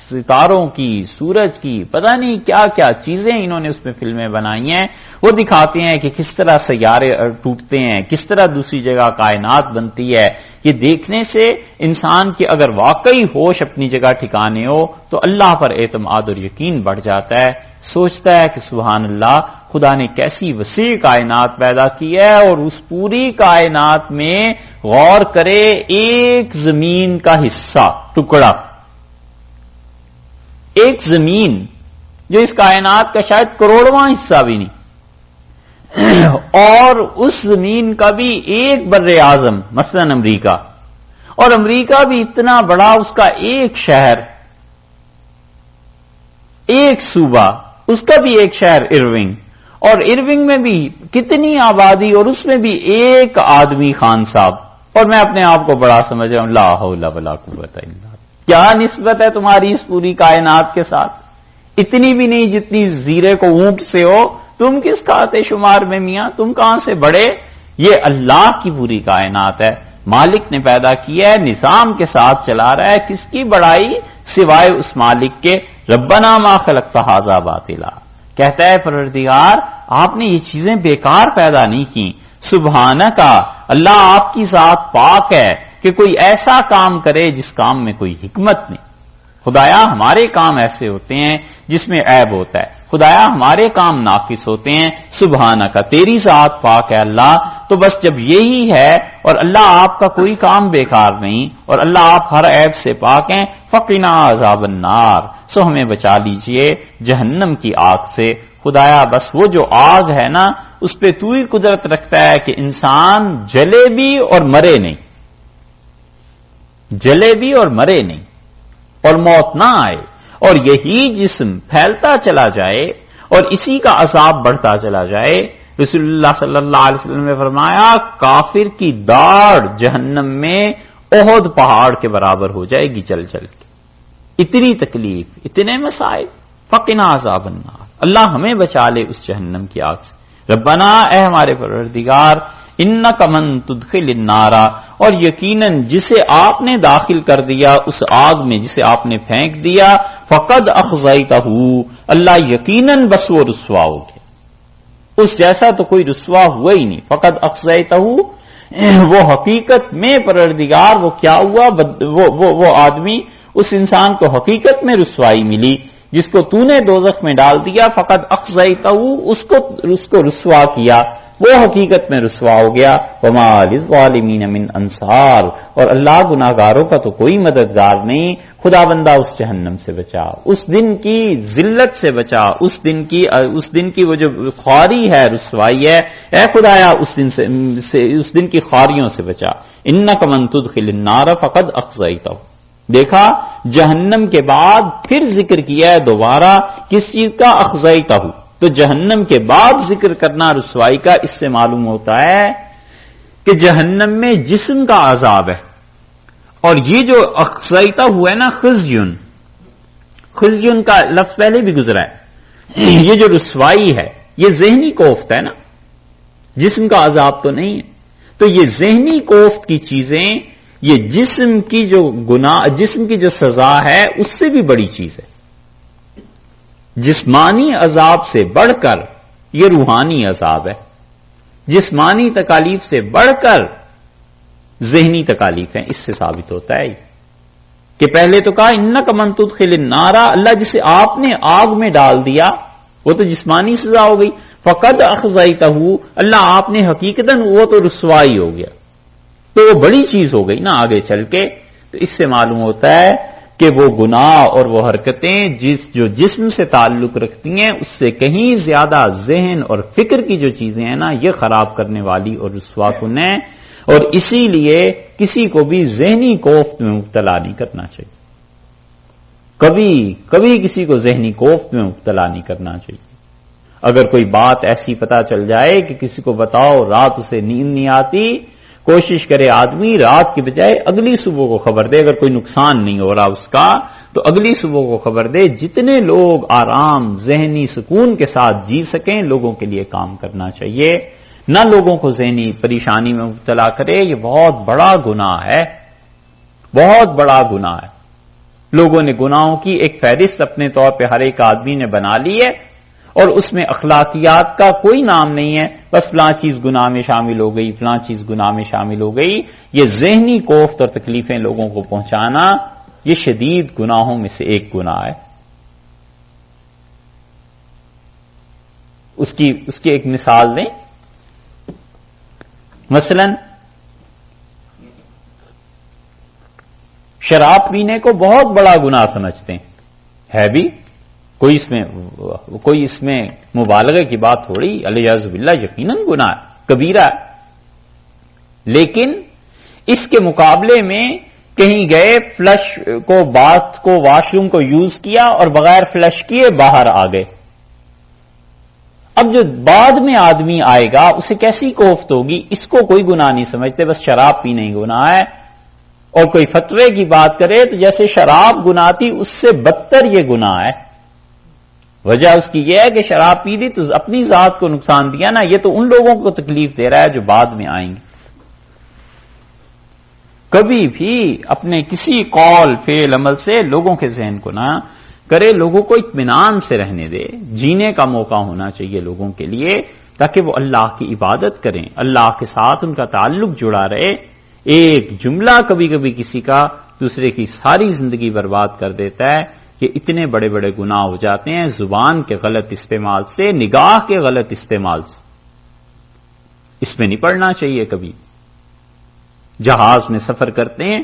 [SPEAKER 1] ستاروں کی، سورج کی، پتہ نہیں کیا کیا چیزیں انہوں نے اس میں فلمیں بنائی ہیں. وہ دکھاتے ہیں کہ کس طرح سیارے ٹوٹتے ہیں، کس طرح دوسری جگہ کائنات بنتی ہے. یہ دیکھنے سے انسان کی اگر واقعی ہوش اپنی جگہ ٹھکانے ہو تو اللہ پر اعتماد اور یقین بڑھ جاتا ہے. سوچتا ہے کہ سبحان اللہ، خدا نے کیسی وسیع کائنات پیدا کی ہے، اور اس پوری کائنات میں غور کرے ایک زمین کا حصہ، ٹکڑا، ایک زمین جو اس کائنات کا شاید کروڑواں حصہ بھی نہیں، اور اس زمین کا بھی ایک بر اعظم مثلا امریکہ، اور امریکہ بھی اتنا بڑا، اس کا ایک شہر، ایک صوبہ، اس کا بھی ایک شہر ارونگ، اور ارونگ میں بھی کتنی آبادی، اور اس میں بھی ایک آدمی خان صاحب. اور میں اپنے آپ کو بڑا سمجھ رہا ہوں، لا حول ولا قوت الا باللہ. کیا نسبت ہے تمہاری اس پوری کائنات کے ساتھ؟ اتنی بھی نہیں جتنی زیرے کو اونٹ سے ہو. تم کس کھاتے شمار میں میاں، تم کہاں سے بڑے؟ یہ اللہ کی پوری کائنات ہے، مالک نے پیدا کیا ہے، نظام کے ساتھ چلا رہا ہے. کس کی بڑائی سوائے اس مالک کے؟ ربنا ما خلقت ھذا باطلا، کہتا ہے پروردگار آپ نے یہ چیزیں بیکار پیدا نہیں کی. سبحانک، اللہ آپ کی ذات پاک ہے کہ کوئی ایسا کام کرے جس کام میں کوئی حکمت نہیں. خدایا ہمارے کام ایسے ہوتے ہیں جس میں عیب ہوتا ہے، خدایا ہمارے کام ناقص ہوتے ہیں. سبحانک، تیری ذات پاک ہے اللہ. تو بس جب یہی ہے اور اللہ آپ کا کوئی کام بیکار نہیں اور اللہ آپ ہر عیب سے پاک ہیں، فقنا عذاب النار، سو ہمیں بچا لیجئے جہنم کی آگ سے. خدایا بس وہ جو آگ ہے نا اس پہ تو ہی قدرت رکھتا ہے کہ انسان جلے بھی اور مرے نہیں، جلے بھی اور مرے نہیں، اور موت نہ آئے، اور یہی جسم پھیلتا چلا جائے اور اسی کا عذاب بڑھتا چلا جائے. رسول اللہ صلی اللہ علیہ وسلم نے فرمایا کافر کی داڑھ جہنم میں احد پہاڑ کے برابر ہو جائے گی چل چل کے. اتنی تکلیف، اتنے مسائل. فقنا عذاب النار، اللہ ہمیں بچا لے اس جہنم کی آگ سے. ربنا، اے ہمارے پروردگار، انک من تدخل النار، اور یقیناً جسے آپ نے داخل کر دیا اس آگ میں جسے آپ نے پھینک دیا، فقد اخزیتہ، اللہ یقیناً بس وہ رسوا ہو گیا، اس جیسا تو کوئی رسوا ہوا ہی نہیں، فقد اخزیتہ، وہ حقیقت میں پروردگار وہ کیا ہوا، وہ آدمی اس انسان کو حقیقت میں رسوائی ملی جس کو تو نے دوزخ میں ڈال دیا، فقد اخزیتہ، اس کو رسوا کیا، وہ حقیقت میں رسوا ہو گیا، وما للظالمین من انصار، اور اللہ گناہگاروں کا تو کوئی مددگار نہیں، خدا بندہ اس جہنم سے بچا، اس دن کی ذلت سے بچا، اس دن کی وہ جو خواری ہے، رسوائی ہے، اے خدایا اس دن کی خواریوں سے بچا، انک من تدخل النار فقد اخزیتہ۔ دیکھا جہنم کے بعد پھر ذکر کیا ہے دوبارہ کس چیز کا، اخزیتہ، تو جہنم کے بعد ذکر کرنا رسوائی کا، اس سے معلوم ہوتا ہے کہ جہنم میں جسم کا عذاب ہے، اور یہ جو اخزیتہ ہوا ہے نا، خزیون کا لفظ پہلے بھی گزرا ہے، یہ جو رسوائی ہے یہ ذہنی کوفت ہے نا، جسم کا عذاب تو نہیں ہے، تو یہ ذہنی کوفت کی چیزیں، یہ جسم کی جو سزا ہے اس سے بھی بڑی چیز ہے، جسمانی عذاب سے بڑھ کر یہ روحانی عذاب ہے، جسمانی تکالیف سے بڑھ کر ذہنی تکالیف ہیں، اس سے ثابت ہوتا ہے کہ پہلے تو کہا انک من تدخل النار، اللہ جسے آپ نے آگ میں ڈال دیا وہ تو جسمانی سزا ہو گئی، فقد اخزیتہ، اللہ آپ نے حقیقتاً وہ تو رسوائی ہو گیا، تو وہ بڑی چیز ہو گئی نا آگے چل کے، تو اس سے معلوم ہوتا ہے کہ وہ گناہ اور وہ حرکتیں جو جسم سے تعلق رکھتی ہیں اس سے کہیں زیادہ ذہن اور فکر کی جو چیزیں ہیں نا یہ خراب کرنے والی اور رسوا کن ہیں، اور اسی لیے کسی کو بھی ذہنی کوفت میں مبتلا نہیں کرنا چاہیے، کبھی کسی کو ذہنی کوفت میں مبتلا نہیں کرنا چاہیے۔ اگر کوئی بات ایسی پتہ چل جائے کہ کسی کو بتاؤ رات اسے نیند نہیں آتی، کوشش کرے آدمی رات کی بجائے اگلی صبح کو خبر دے، اگر کوئی نقصان نہیں ہو رہا اس کا تو اگلی صبح کو خبر دے، جتنے لوگ آرام ذہنی سکون کے ساتھ جی سکیں لوگوں کے لیے کام کرنا چاہیے، نہ لوگوں کو ذہنی پریشانی میں مبتلا کرے، یہ بہت بڑا گناہ ہے، بہت بڑا گناہ ہے۔ لوگوں نے گناہوں کی ایک فہرست اپنے طور پہ ہر ایک آدمی نے بنا لی ہے، اور اس میں اخلاقیات کا کوئی نام نہیں ہے، بس فلاں چیز گناہ میں شامل ہو گئی، فلاں چیز گناہ میں شامل ہو گئی۔ یہ ذہنی کوفت اور تکلیفیں لوگوں کو پہنچانا یہ شدید گناہوں میں سے ایک گناہ ہے۔ اس کی ایک مثال دیں، مثلا شراب پینے کو بہت بڑا گناہ سمجھتے ہیں، ہے بھی، کوئی اس میں مبالغے کی بات تھوڑی، الیاذ باللہ یقیناً گناہ ہے، کبیرہ ہے، لیکن اس کے مقابلے میں کہیں گئے فلش کو واش روم کو یوز کیا اور بغیر فلش کیے باہر آ گئے، اب جو بعد میں آدمی آئے گا اسے کیسی کوفت ہوگی، اس کو کوئی گناہ نہیں سمجھتے، بس شراب پینا ہی گناہ ہے، اور کوئی فتوے کی بات کرے تو جیسے شراب گناہ تھی اس سے بدتر یہ گناہ ہے۔ وجہ اس کی یہ ہے کہ شراب پی لی تو اپنی ذات کو نقصان دیا نا، یہ تو ان لوگوں کو تکلیف دے رہا ہے جو بعد میں آئیں گے۔ کبھی بھی اپنے کسی قول فعل عمل سے لوگوں کے ذہن کو نہ کرے، لوگوں کو اطمینان سے رہنے دے، جینے کا موقع ہونا چاہیے لوگوں کے لیے تاکہ وہ اللہ کی عبادت کریں، اللہ کے ساتھ ان کا تعلق جڑا رہے۔ ایک جملہ کبھی کبھی کسی کا دوسرے کی ساری زندگی برباد کر دیتا ہے، کہ اتنے بڑے بڑے گناہ ہو جاتے ہیں زبان کے غلط استعمال سے، نگاہ کے غلط استعمال سے، اس میں نہیں پڑنا چاہیے کبھی۔ جہاز میں سفر کرتے ہیں،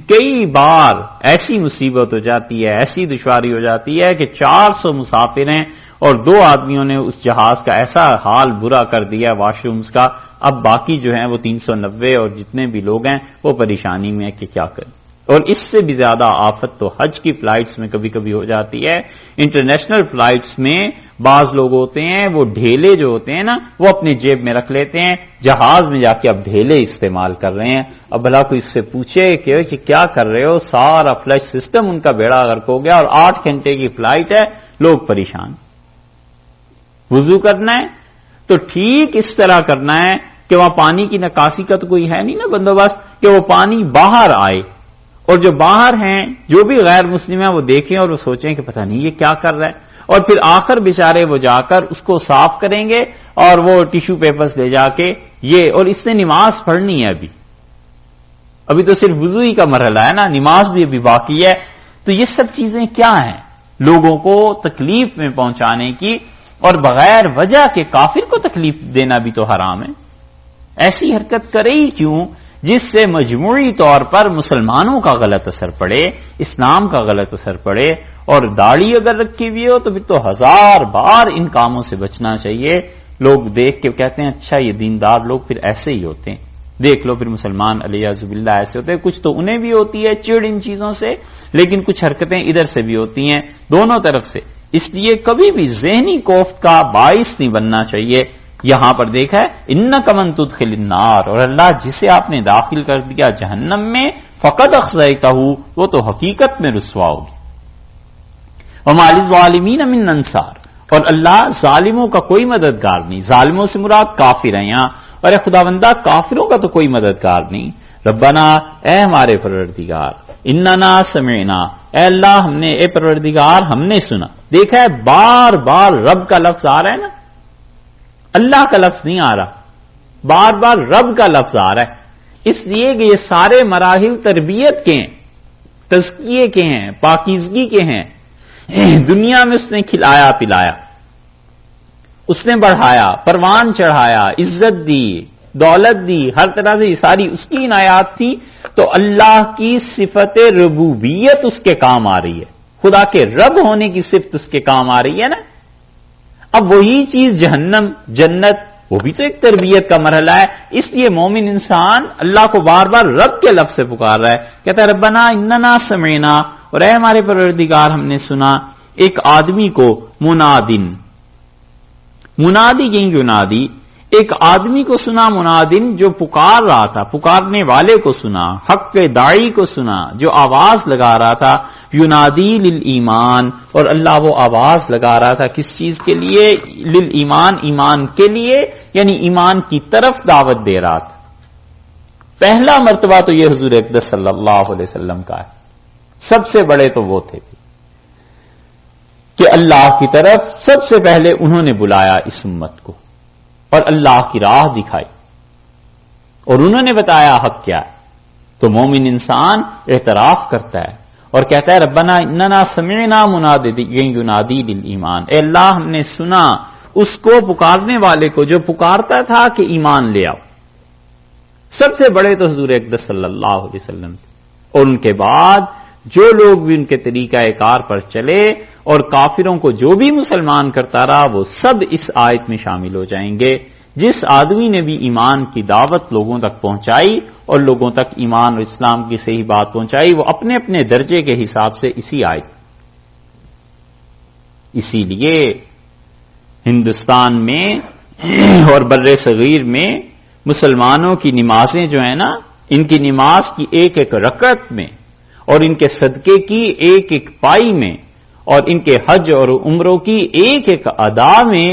[SPEAKER 1] کئی بار ایسی مصیبت ہو جاتی ہے، ایسی دشواری ہو جاتی ہے کہ 400 مسافر ہیں اور 2 آدمیوں نے اس جہاز کا ایسا حال برا کر دیا واش رومز کا، اب باقی جو ہیں وہ 390 اور جتنے بھی لوگ ہیں وہ پریشانی میں ہے کہ کیا کریں۔ اور اس سے بھی زیادہ آفت تو حج کی فلائٹس میں کبھی کبھی ہو جاتی ہے۔ انٹرنیشنل فلائٹس میں بعض لوگ ہوتے ہیں وہ ڈھیلے جو ہوتے ہیں نا وہ اپنی جیب میں رکھ لیتے ہیں، جہاز میں جا کے اب ڈھیلے استعمال کر رہے ہیں۔ اب بھلا کوئی اس سے پوچھے کہ کیا کر رہے ہو، سارا فلش سسٹم ان کا بیڑا غرق ہو گیا اور 8 گھنٹے کی فلائٹ ہے، لوگ پریشان۔ وضو کرنا ہے تو ٹھیک اس طرح کرنا ہے کہ وہاں پانی کی نکاسی کا تو کوئی ہے نہیں نا بندوبست کہ وہ پانی باہر آئے، اور جو باہر ہیں جو بھی غیر مسلم ہیں وہ دیکھیں اور وہ سوچیں کہ پتہ نہیں یہ کیا کر رہا ہے، اور پھر آخر بیچارے وہ جا کر اس کو صاف کریں گے اور وہ ٹیشو پیپرز لے جا کے یہ، اور اس نے نماز پڑھنی ہے ابھی تو صرف وضو ہی کا مرحلہ ہے نا، نماز بھی ابھی باقی ہے. تو یہ سب چیزیں کیا ہیں؟ لوگوں کو تکلیف میں پہنچانے کی، اور بغیر وجہ کے کافر کو تکلیف دینا بھی تو حرام ہے. ایسی حرکت کرے ہی کیوں جس سے مجموعی طور پر مسلمانوں کا غلط اثر پڑے، اسلام کا غلط اثر پڑے. اور داڑھی اگر رکھی ہوئی ہو تو پھر تو 1000 بار ان کاموں سے بچنا چاہیے. لوگ دیکھ کے کہتے ہیں اچھا یہ دیندار لوگ پھر ایسے ہی ہوتے ہیں، دیکھ لو پھر مسلمان علیہ باللہ ایسے ہوتے ہیں. کچھ تو انہیں بھی ہوتی ہے چڑ ان چیزوں سے، لیکن کچھ حرکتیں ادھر سے بھی ہوتی ہیں، دونوں طرف سے. اس لیے کبھی بھی ذہنی کوفت کا باعث نہیں بننا چاہیے. یہاں پر دیکھا ہے انک من تدخل النار، اور اللہ جسے آپ نے داخل کر دیا جہنم میں، فقد اخزیتہ، وہ تو حقیقت میں رسوا ہوگی. وما للظالمین من انصار، اور اللہ ظالموں کا کوئی مددگار نہیں. ظالموں سے مراد کافر ہیں یہاں، اور خداوندہ کافروں کا تو کوئی مددگار نہیں. ربنا، اے ہمارے پروردگار، اننا سمعنا، اے اللہ ہم نے، اے پروردگار ہم نے سنا. دیکھا ہے بار بار رب کا لفظ آ رہا ہے نا، اللہ کا لفظ نہیں آ رہا، بار بار رب کا لفظ آ رہا ہے. اس لیے کہ یہ سارے مراحل تربیت کے ہیں، تزکیے کے ہیں، پاکیزگی کے ہیں. دنیا میں اس نے کھلایا پلایا، اس نے بڑھایا، پروان چڑھایا، عزت دی، دولت دی، ہر طرح سے یہ ساری اس کی عنایات تھی. تو اللہ کی صفت ربوبیت اس کے کام آ رہی ہے، خدا کے رب ہونے کی صفت اس کے کام آ رہی ہے نا. اب وہی چیز جہنم جنت، وہ بھی تو ایک تربیت کا مرحلہ ہے. اس لیے مومن انسان اللہ کو بار بار رب کے لفظ سے پکار رہا ہے، کہتا ہے ربنا اننا سمعنا، اور اے ہمارے پروردگار ہم نے سنا. ایک آدمی کو منادی یہیں ینادی، ایک آدمی کو سنا منادن جو پکار رہا تھا، پکارنے والے کو سنا، حق کے داعی کو سنا جو آواز لگا رہا تھا. ینادی للایمان، اور اللہ وہ آواز لگا رہا تھا کس چیز کے لیے؟ للایمان، ایمان کے لیے، یعنی ایمان کی طرف دعوت دے رہا تھا. پہلا مرتبہ تو یہ حضور اقدس صلی اللہ علیہ وسلم کا ہے، سب سے بڑے تو وہ تھے کہ اللہ کی طرف سب سے پہلے انہوں نے بلایا اس امت کو اور اللہ کی راہ دکھائی، اور انہوں نے بتایا حق کیا ہے. تو مومن انسان اعتراف کرتا ہے اور کہتا ہے ربنا اننا سمعنا منادیا ینادی للایمان، اے اللہ ہم نے سنا اس کو پکارنے والے کو جو پکارتا تھا کہ ایمان لے آؤ. سب سے بڑے تو حضور اقدس صلی اللہ علیہ وسلم تھے، اور ان کے بعد جو لوگ بھی ان کے طریقہ کار پر چلے اور کافروں کو جو بھی مسلمان کرتا رہا وہ سب اس آیت میں شامل ہو جائیں گے. جس آدمی نے بھی ایمان کی دعوت لوگوں تک پہنچائی اور لوگوں تک ایمان اور اسلام کی صحیح بات پہنچائی، وہ اپنے اپنے درجے کے حساب سے اسی آیت. اسی لیے ہندوستان میں اور بر صغیر میں مسلمانوں کی نمازیں جو ہیں نا، ان کی نماز کی ایک ایک رکعت میں اور ان کے صدقے کی ایک ایک پائی میں اور ان کے حج اور عمروں کی ایک ایک ادا میں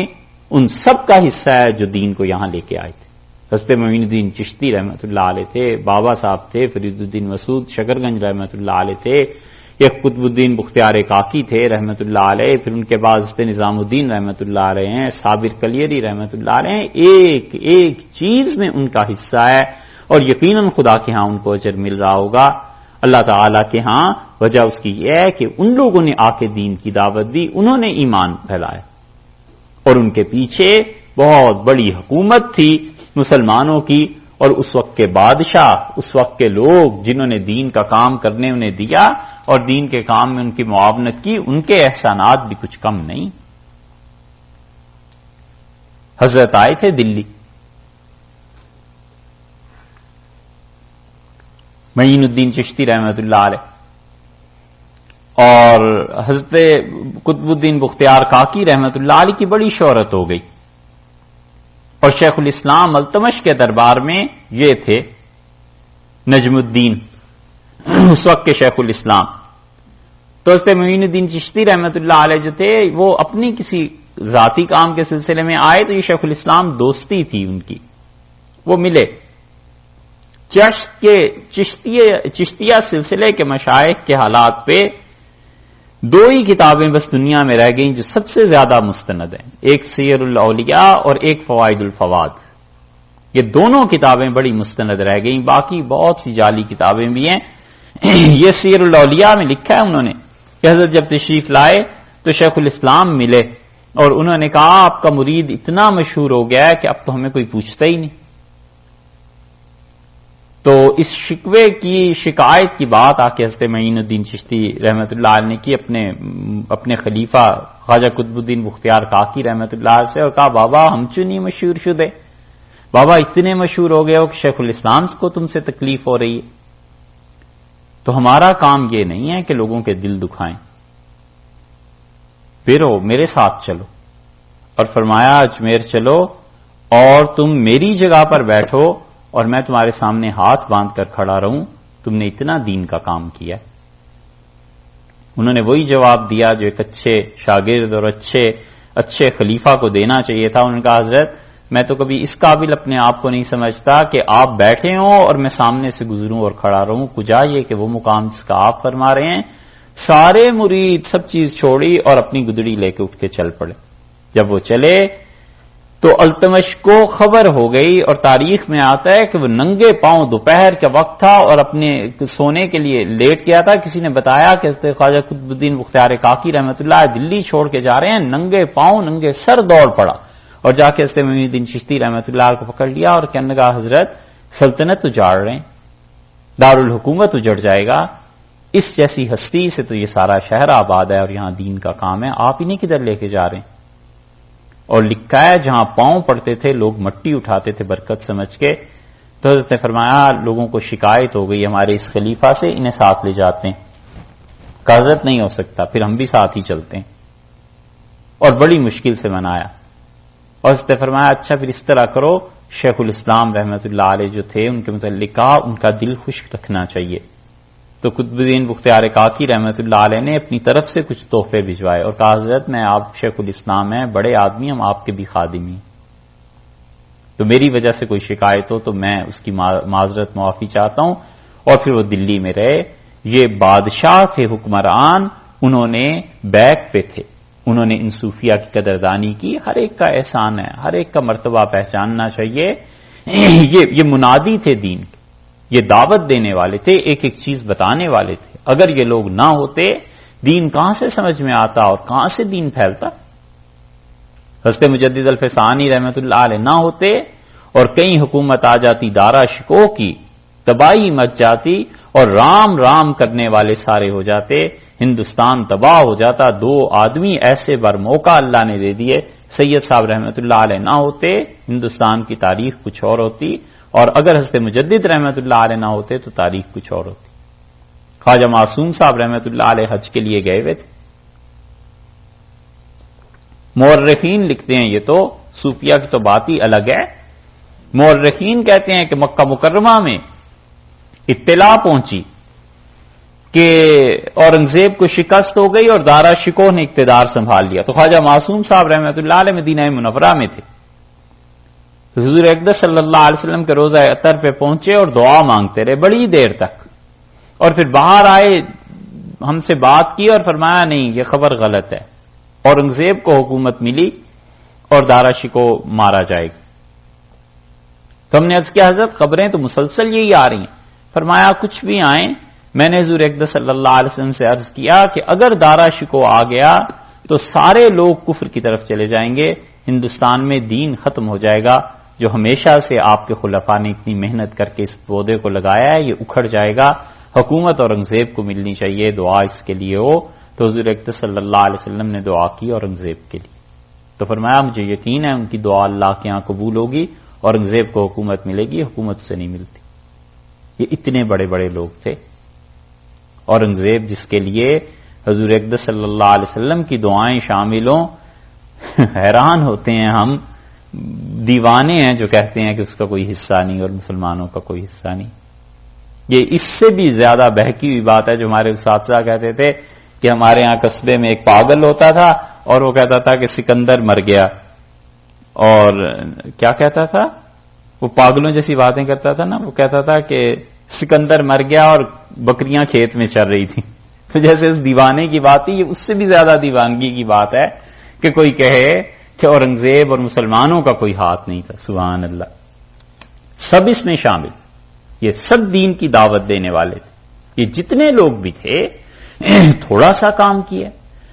[SPEAKER 1] ان سب کا حصہ ہے جو دین کو یہاں لے کے آئے تھے. حضرت معین الدین چشتی رحمۃ اللہ علیہ تھے، بابا صاحب تھے، فرید الدین مسعود شکرگنج رحمۃ اللہ علیہ تھے، یہ قطب الدین بختیار کاکی تھے رحمۃ اللہ علیہ، پھر ان کے بعد حضرت نظام الدین رحمۃ اللہ علیہ ہیں، صابر کلیری رحمۃ اللہ علیہ ہیں. ایک ایک چیز میں ان کا حصہ ہے، اور یقیناً خدا کے ہاں ان کو اجر مل رہا ہوگا. اللہ تعالیٰ کے ہاں وجہ اس کی یہ ہے کہ ان لوگوں نے آ کے دین کی دعوت دی، انہوں نے ایمان پھیلایا، اور ان کے پیچھے بہت بڑی حکومت تھی مسلمانوں کی، اور اس وقت کے بادشاہ، اس وقت کے لوگ جنہوں نے دین کا کام کرنے انہیں دیا اور دین کے کام میں ان کی معاونت کی، ان کے احسانات بھی کچھ کم نہیں. حضرت آئے تھے دلی، معین الدین چشتی رحمۃ اللہ علیہ، اور حضرت قطب الدین بختیار کاکی رحمۃ اللہ علیہ کی بڑی شہرت ہو گئی. اور شیخ الاسلام التمش کے دربار میں یہ تھے نجم الدین، اس وقت کے شیخ الاسلام. تو حضرت معین الدین چشتی رحمۃ اللہ علیہ جو تھے وہ اپنی کسی ذاتی کام کے سلسلے میں آئے، تو یہ شیخ الاسلام دوستی تھی ان کی، وہ ملے. چشتیہ سلسلے کے مشائخ کے حالات پہ دو ہی کتابیں بس دنیا میں رہ گئیں جو سب سے زیادہ مستند ہیں، ایک سیر الاولیاء اور ایک فوائد الفواد. یہ دونوں کتابیں بڑی مستند رہ گئیں، باقی بہت سی جعلی کتابیں بھی ہیں. یہ سیر الاولیاء میں لکھا ہے انہوں نے کہ حضرت جب تشریف لائے تو شیخ الاسلام ملے اور انہوں نے کہا آپ کا مرید اتنا مشہور ہو گیا ہے کہ اب تو ہمیں کوئی پوچھتا ہی نہیں. تو اس شکوے کی شکایت کی بات آ کے حضرت معین الدین چشتی رحمت اللہ علیہ نے کی اپنے خلیفہ خواجہ قطب الدین بختیار کاکی رحمت اللہ علیہ سے، اور کہا بابا ہم چنی مشہور شدے، بابا اتنے مشہور ہو گئے ہو کہ شیخ الاسلام کو تم سے تکلیف ہو رہی ہے. تو ہمارا کام یہ نہیں ہے کہ لوگوں کے دل دکھائیں، پھرو میرے ساتھ چلو. اور فرمایا اجمیر چلو اور تم میری جگہ پر بیٹھو اور میں تمہارے سامنے ہاتھ باندھ کر کھڑا رہوں، تم نے اتنا دین کا کام کیا. انہوں نے وہی جواب دیا جو ایک اچھے شاگرد اور اچھے خلیفہ کو دینا چاہیے تھا. انہوں نے کہا حضرت میں تو کبھی اس قابل اپنے آپ کو نہیں سمجھتا کہ آپ بیٹھے ہوں اور میں سامنے سے گزروں اور کھڑا رہوں، کجا یہ کہ وہ مقام جس کا آپ فرما رہے ہیں. سارے مرید سب چیز چھوڑی اور اپنی گدڑی لے کے اٹھ کے چل پڑے. جب وہ چلے تو التمش کو خبر ہو گئی اور تاریخ میں آتا ہے کہ وہ ننگے پاؤں دوپہر کا وقت تھا اور اپنے سونے کے لیے لیٹ گیا تھا. کسی نے بتایا کہ حضرت خواجہ قطب الدین بختیار کاکی رحمت اللہ دلی چھوڑ کے جا رہے ہیں، ننگے پاؤں ننگے سر دوڑ پڑا اور جا کے حضرت معین الدین چشتی رحمت اللہ کو پکڑ لیا اور کہنے لگا حضرت سلطنت اجاڑ رہے ہیں، دارالحکومت اجڑ جائے گا، اس جیسی ہستی سے تو یہ سارا شہر آباد ہے اور یہاں دین کا کام ہے، آپ انہیں کدھر لے کے جا رہے ہیں. اور لکھا ہے جہاں پاؤں پڑتے تھے لوگ مٹی اٹھاتے تھے برکت سمجھ کے. تو حضرت نے فرمایا لوگوں کو شکایت ہو گئی ہمارے اس خلیفہ سے، انہیں ساتھ لے جاتے ہیں. حضرت نہیں ہو سکتا، پھر ہم بھی ساتھ ہی چلتے ہیں. اور بڑی مشکل سے منایا. اور حضرت نے فرمایا اچھا پھر اس طرح کرو، شیخ الاسلام رحمت اللہ علیہ جو تھے ان کے متعلق کہا ان کا دل خشک رکھنا چاہیے. تو قطب الدین بختیار کاکی رحمت اللہ علیہ نے اپنی طرف سے کچھ تحفے بھجوائے اور کہا حضرت میں آپ شیخ الاسلام ہیں، بڑے آدمی، ہم آپ کے بھی خادمی ہیں، تو میری وجہ سے کوئی شکایت ہو تو میں اس کی معذرت معافی چاہتا ہوں. اور پھر وہ دلی میں رہے. یہ بادشاہ تھے حکمران، انہوں نے بیک پہ تھے، انہوں نے ان صوفیہ کی قدردانی کی. ہر ایک کا احسان ہے، ہر ایک کا مرتبہ پہچاننا چاہیے. یہ منادی تھے دین کے، یہ دعوت دینے والے تھے، ایک ایک چیز بتانے والے تھے. اگر یہ لوگ نہ ہوتے دین کہاں سے سمجھ میں آتا اور کہاں سے دین پھیلتا. حضرت مجدد الفسانی رحمت اللہ علیہ نہ ہوتے اور کئی حکومت آ جاتی دارا شکو کی، تباہی مچ جاتی اور رام رام کرنے والے سارے ہو جاتے، ہندوستان تباہ ہو جاتا. دو آدمی ایسے بر موقع اللہ نے دے دیے. سید صاحب رحمت اللہ علیہ نہ ہوتے ہندوستان کی تاریخ کچھ اور ہوتی، اور اگر حضرت مجدد رحمت اللہ علیہ نہ ہوتے تو تاریخ کچھ اور ہوتی. خواجہ معصوم صاحب رحمت اللہ علیہ حج کے لیے گئے ہوئے تھے. مورخین لکھتے ہیں، یہ تو صوفیہ کی تو بات ہی الگ ہے. مورخین کہتے ہیں کہ مکہ مکرمہ میں اطلاع پہنچی کہ اورنگزیب کو شکست ہو گئی اور دارا شکوہ نے اقتدار سنبھال لیا. تو خواجہ معصوم صاحب رحمت اللہ علیہ مدینہ منورہ میں تھے. حضور اقدس صلی اللہ علیہ وسلم کے روضہ اطہر پہ پہنچے اور دعا مانگتے رہے بڑی دیر تک، اور پھر باہر آئے، ہم سے بات کی اور فرمایا نہیں یہ خبر غلط ہے، اورنگزیب کو حکومت ملی اور دارا شکوہ مارا جائے گا. تو ہم نے عرض کیا حضرت خبریں تو مسلسل یہی آ رہی ہیں. فرمایا کچھ بھی آئیں، میں نے حضور اقدس صلی اللہ علیہ وسلم سے عرض کیا کہ اگر دارا شکوہ آ گیا تو سارے لوگ کفر کی طرف چلے جائیں گے، ہندوستان میں دین ختم ہو جائے گا. جو ہمیشہ سے آپ کے خلفاء نے اتنی محنت کر کے اس پودے کو لگایا ہے یہ اکھڑ جائے گا. حکومت اورنگزیب کو ملنی چاہیے، دعا اس کے لیے ہو. تو حضور اقدس صلی اللہ علیہ وسلم نے دعا کی اورنگزیب کے لیے. تو فرمایا مجھے یقین ہے ان کی دعا اللہ کے ہاں قبول ہوگی، اورنگزیب کو حکومت ملے گی، حکومت سے نہیں ملتی. یہ اتنے بڑے بڑے لوگ تھے. اورنگزیب جس کے لیے حضور اقدس صلی اللہ علیہ وسلم کی دعائیں شامل ہوں، حیران ہوتے ہیں ہم، دیوانے ہیں جو کہتے ہیں کہ اس کا کوئی حصہ نہیں اور مسلمانوں کا کوئی حصہ نہیں. یہ اس سے بھی زیادہ بہکی ہوئی بات ہے جو ہمارے اساتذہ کہتے تھے کہ ہمارے ہاں قصبے میں ایک پاگل ہوتا تھا اور وہ کہتا تھا کہ سکندر مر گیا، اور کیا کہتا تھا وہ پاگلوں جیسی باتیں کرتا تھا نا، وہ کہتا تھا کہ سکندر مر گیا اور بکریاں کھیت میں چر رہی تھیں. تو جیسے اس دیوانے کی بات ہی، اس سے بھی زیادہ دیوانگی کی بات ہے کہ کوئی کہے کہ اورنگزیب اور مسلمانوں کا کوئی ہاتھ نہیں تھا. سبحان اللہ. سب اس میں شامل، یہ سب دین کی دعوت دینے والے تھے. یہ جتنے لوگ بھی تھے تھوڑا سا کام کیا.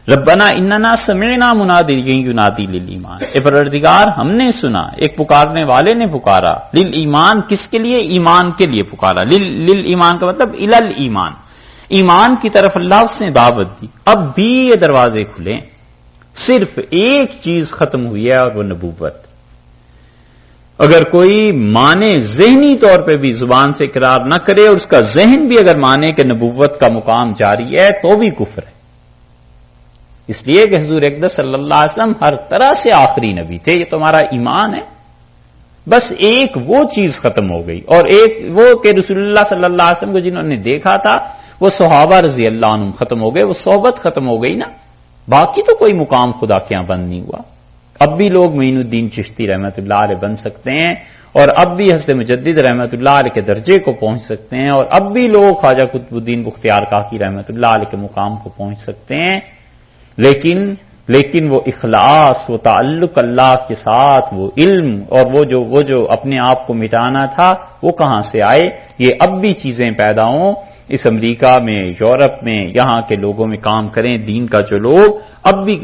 [SPEAKER 1] ربنا اننا سمعنا منادیا ینادی للایمان، اے پروردگار ہم نے سنا ایک پکارنے والے نے پکارا. للایمان، کس کے لیے؟ ایمان کے لیے پکارا. للایمان کا مطلب الی الایمان، ایمان کی طرف اللہ اس نے دعوت دی. اب بھی یہ دروازے کھلے، صرف ایک چیز ختم ہوئی ہے اور وہ نبوت. اگر کوئی مانے ذہنی طور پہ بھی زبان سے اقرار نہ کرے اور اس کا ذہن بھی اگر مانے کہ نبوت کا مقام جاری ہے تو بھی کفر ہے. اس لیے کہ حضور اقدس صلی اللہ علیہ وسلم ہر طرح سے آخری نبی تھے. یہ تمہارا ایمان ہے. بس ایک وہ چیز ختم ہو گئی، اور ایک وہ کہ رسول اللہ صلی اللہ علیہ وسلم کو جنہوں نے دیکھا تھا وہ صحابہ رضی اللہ عنہم ختم ہو گئے، وہ صحبت ختم ہو گئی نا. باقی تو کوئی مقام خدا کے یہاں بند نہیں ہوا. اب بھی لوگ معین الدین چشتی رحمت اللہ علیہ بن سکتے ہیں، اور اب بھی حضرت مجدد رحمت اللہ علیہ کے درجے کو پہنچ سکتے ہیں، اور اب بھی لوگ خواجہ قطب الدین بختیار کاکی رحمت اللہ علیہ کے مقام کو پہنچ سکتے ہیں. لیکن وہ اخلاص، وہ تعلق اللہ کے ساتھ، وہ علم، اور وہ جو اپنے آپ کو مٹانا تھا وہ کہاں سے آئے؟ یہ اب بھی چیزیں پیدا ہوں اس امریکہ میں، یورپ میں، یہاں کے لوگوں میں کام کریں دین کا جو لوگ، اب بھی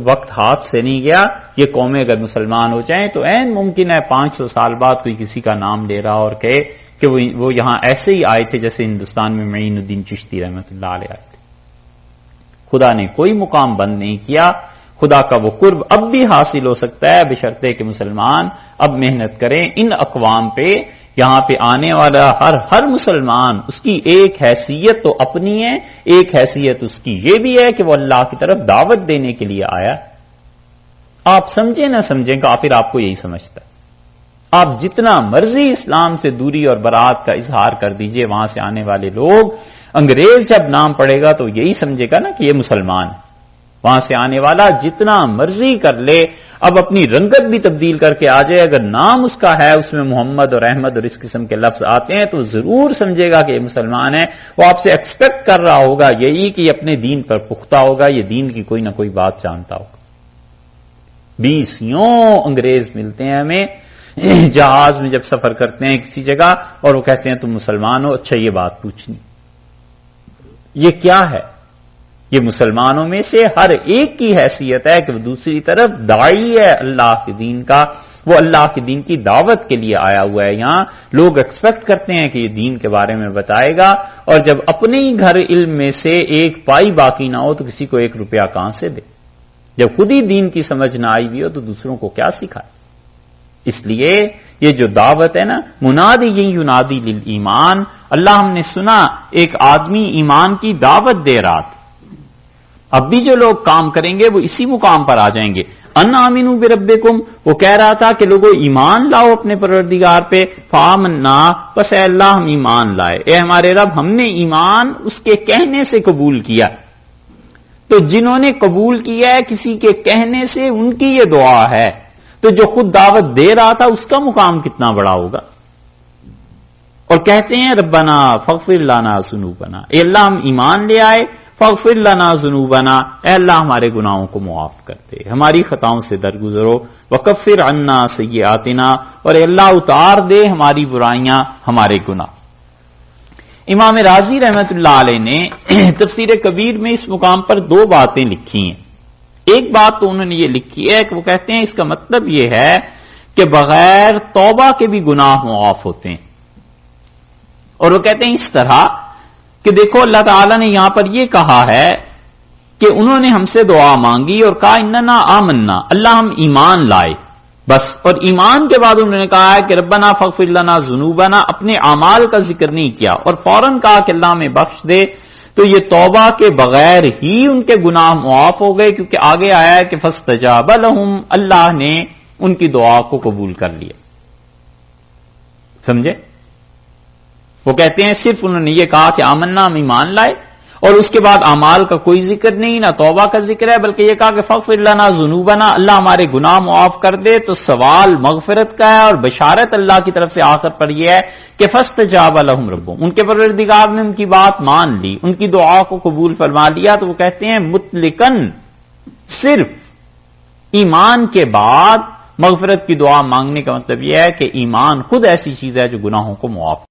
[SPEAKER 1] وقت ہاتھ سے نہیں گیا. یہ قومیں اگر مسلمان ہو جائیں تو عین ممکن ہے 500 سال بعد کوئی کسی کا نام لے رہا اور کہے کہ وہ یہاں ایسے ہی آئے تھے جیسے ہندوستان میں معین الدین چشتی رحمت اللہ علیہ آئے تھے. خدا نے کوئی مقام بند نہیں کیا. خدا کا وہ قرب اب بھی حاصل ہو سکتا ہے بشرطے کہ مسلمان اب محنت کریں. ان اقوام پہ، یہاں پہ آنے والا ہر مسلمان، اس کی ایک حیثیت تو اپنی ہے، ایک حیثیت اس کی یہ بھی ہے کہ وہ اللہ کی طرف دعوت دینے کے لیے آیا. آپ سمجھیں نہ سمجھیں، کافر آپ کو یہی سمجھتا ہے. آپ جتنا مرضی اسلام سے دوری اور برات کا اظہار کر دیجئے، وہاں سے آنے والے لوگ، انگریز جب نام پڑے گا تو یہی سمجھے گا نا کہ یہ مسلمان ہے. وہاں سے آنے والا جتنا مرضی کر لے، اب اپنی رنگت بھی تبدیل کر کے آ جائے، اگر نام اس کا ہے اس میں محمد اور احمد اور اس قسم کے لفظ آتے ہیں تو ضرور سمجھے گا کہ یہ مسلمان ہے. وہ آپ سے ایکسپیکٹ کر رہا ہوگا یہی کہ یہ اپنے دین پر پختہ ہوگا، یہ دین کی کوئی نہ کوئی بات جانتا ہوگا. 20 انگریز ملتے ہیں ہمیں جہاز میں جب سفر کرتے ہیں کسی جگہ، اور وہ کہتے ہیں تم مسلمان ہو، اچھا یہ بات پوچھنی. یہ کیا ہے؟ یہ مسلمانوں میں سے ہر ایک کی حیثیت ہے کہ وہ دوسری طرف داعی ہے اللہ کے دین کا، وہ اللہ کے دین کی دعوت کے لیے آیا ہوا ہے. یہاں لوگ ایکسپیکٹ کرتے ہیں کہ یہ دین کے بارے میں بتائے گا، اور جب اپنے ہی گھر علم میں سے ایک پائی باقی نہ ہو تو کسی کو 1 روپیہ کہاں سے دے؟ جب خود ہی دین کی سمجھ نہ آئی ہوئی ہو تو دوسروں کو کیا سکھائے؟ اس لیے یہ جو دعوت ہے نا، منادی ینادی للایمان، اللہ ہم نے سنا ایک آدمی ایمان کی دعوت دے رہا تھا. اب بھی جو لوگ کام کریں گے وہ اسی مقام پر آ جائیں گے. ان آمنوا بربکم، وہ کہہ رہا تھا کہ لوگوں ایمان لاؤ اپنے پروردگار پہ. فآمنا، پس اے اللہ ہم ایمان لائے. اے ہمارے رب، ہم نے ایمان اس کے کہنے سے قبول کیا. تو جنہوں نے قبول کیا ہے کسی کے کہنے سے، ان کی یہ دعا ہے. تو جو خود دعوت دے رہا تھا اس کا مقام کتنا بڑا ہوگا. اور کہتے ہیں ربنا فاغفر لنا ذنوبنا، اے اللہ ہم ایمان لے آئے، فاغفر لنا ذنوبنا، اے اللہ ہمارے گناہوں کو معاف کر دے، ہماری خطاؤں سے درگزرو. وکفر عنا سیئاتنا، اور اے اللہ اتار دے ہماری برائیاں، ہمارے گناہ. امام رازی رحمت اللہ علیہ نے تفسیر کبیر میں اس مقام پر 2 باتیں لکھی ہیں. ایک بات تو انہوں نے یہ لکھی ہے کہ وہ کہتے ہیں اس کا مطلب یہ ہے کہ بغیر توبہ کے بھی گناہ معاف ہوتے ہیں. اور وہ کہتے ہیں اس طرح کہ دیکھو اللہ تعالیٰ نے یہاں پر یہ کہا ہے کہ انہوں نے ہم سے دعا مانگی اور کہا اننا آمنا، اللہ ہم ایمان لائے بس. اور ایمان کے بعد انہوں نے کہا ہے کہ ربنا فاغفر لنا ذنوبنا، اپنے اعمال کا ذکر نہیں کیا، اور فوراً کہا کہ اللہ ہمیں بخش دے. تو یہ توبہ کے بغیر ہی ان کے گناہ معاف ہو گئے، کیونکہ آگے آیا ہے کہ فاستجاب لہم، اللہ نے ان کی دعا کو قبول کر لیا. سمجھے؟ وہ کہتے ہیں صرف انہوں نے یہ کہا کہ آمنا ہم ایمان لائے، اور اس کے بعد اعمال کا کوئی ذکر نہیں، نہ توبہ کا ذکر ہے، بلکہ یہ کہا کہ فاغفر لنا ذنوبنا، اللہ ہمارے گناہ معاف کر دے. تو سوال مغفرت کا ہے اور بشارت اللہ کی طرف سے آخر پر یہ ہے کہ فاستجاب لهم ربهم، ان کے پروردگار نے ان کی بات مان لی، ان کی دعا کو قبول فرما لیا. تو وہ کہتے ہیں مطلقاً صرف ایمان کے بعد مغفرت کی دعا مانگنے کا مطلب یہ ہے کہ ایمان خود ایسی چیز ہے جو گناہوں کو معاف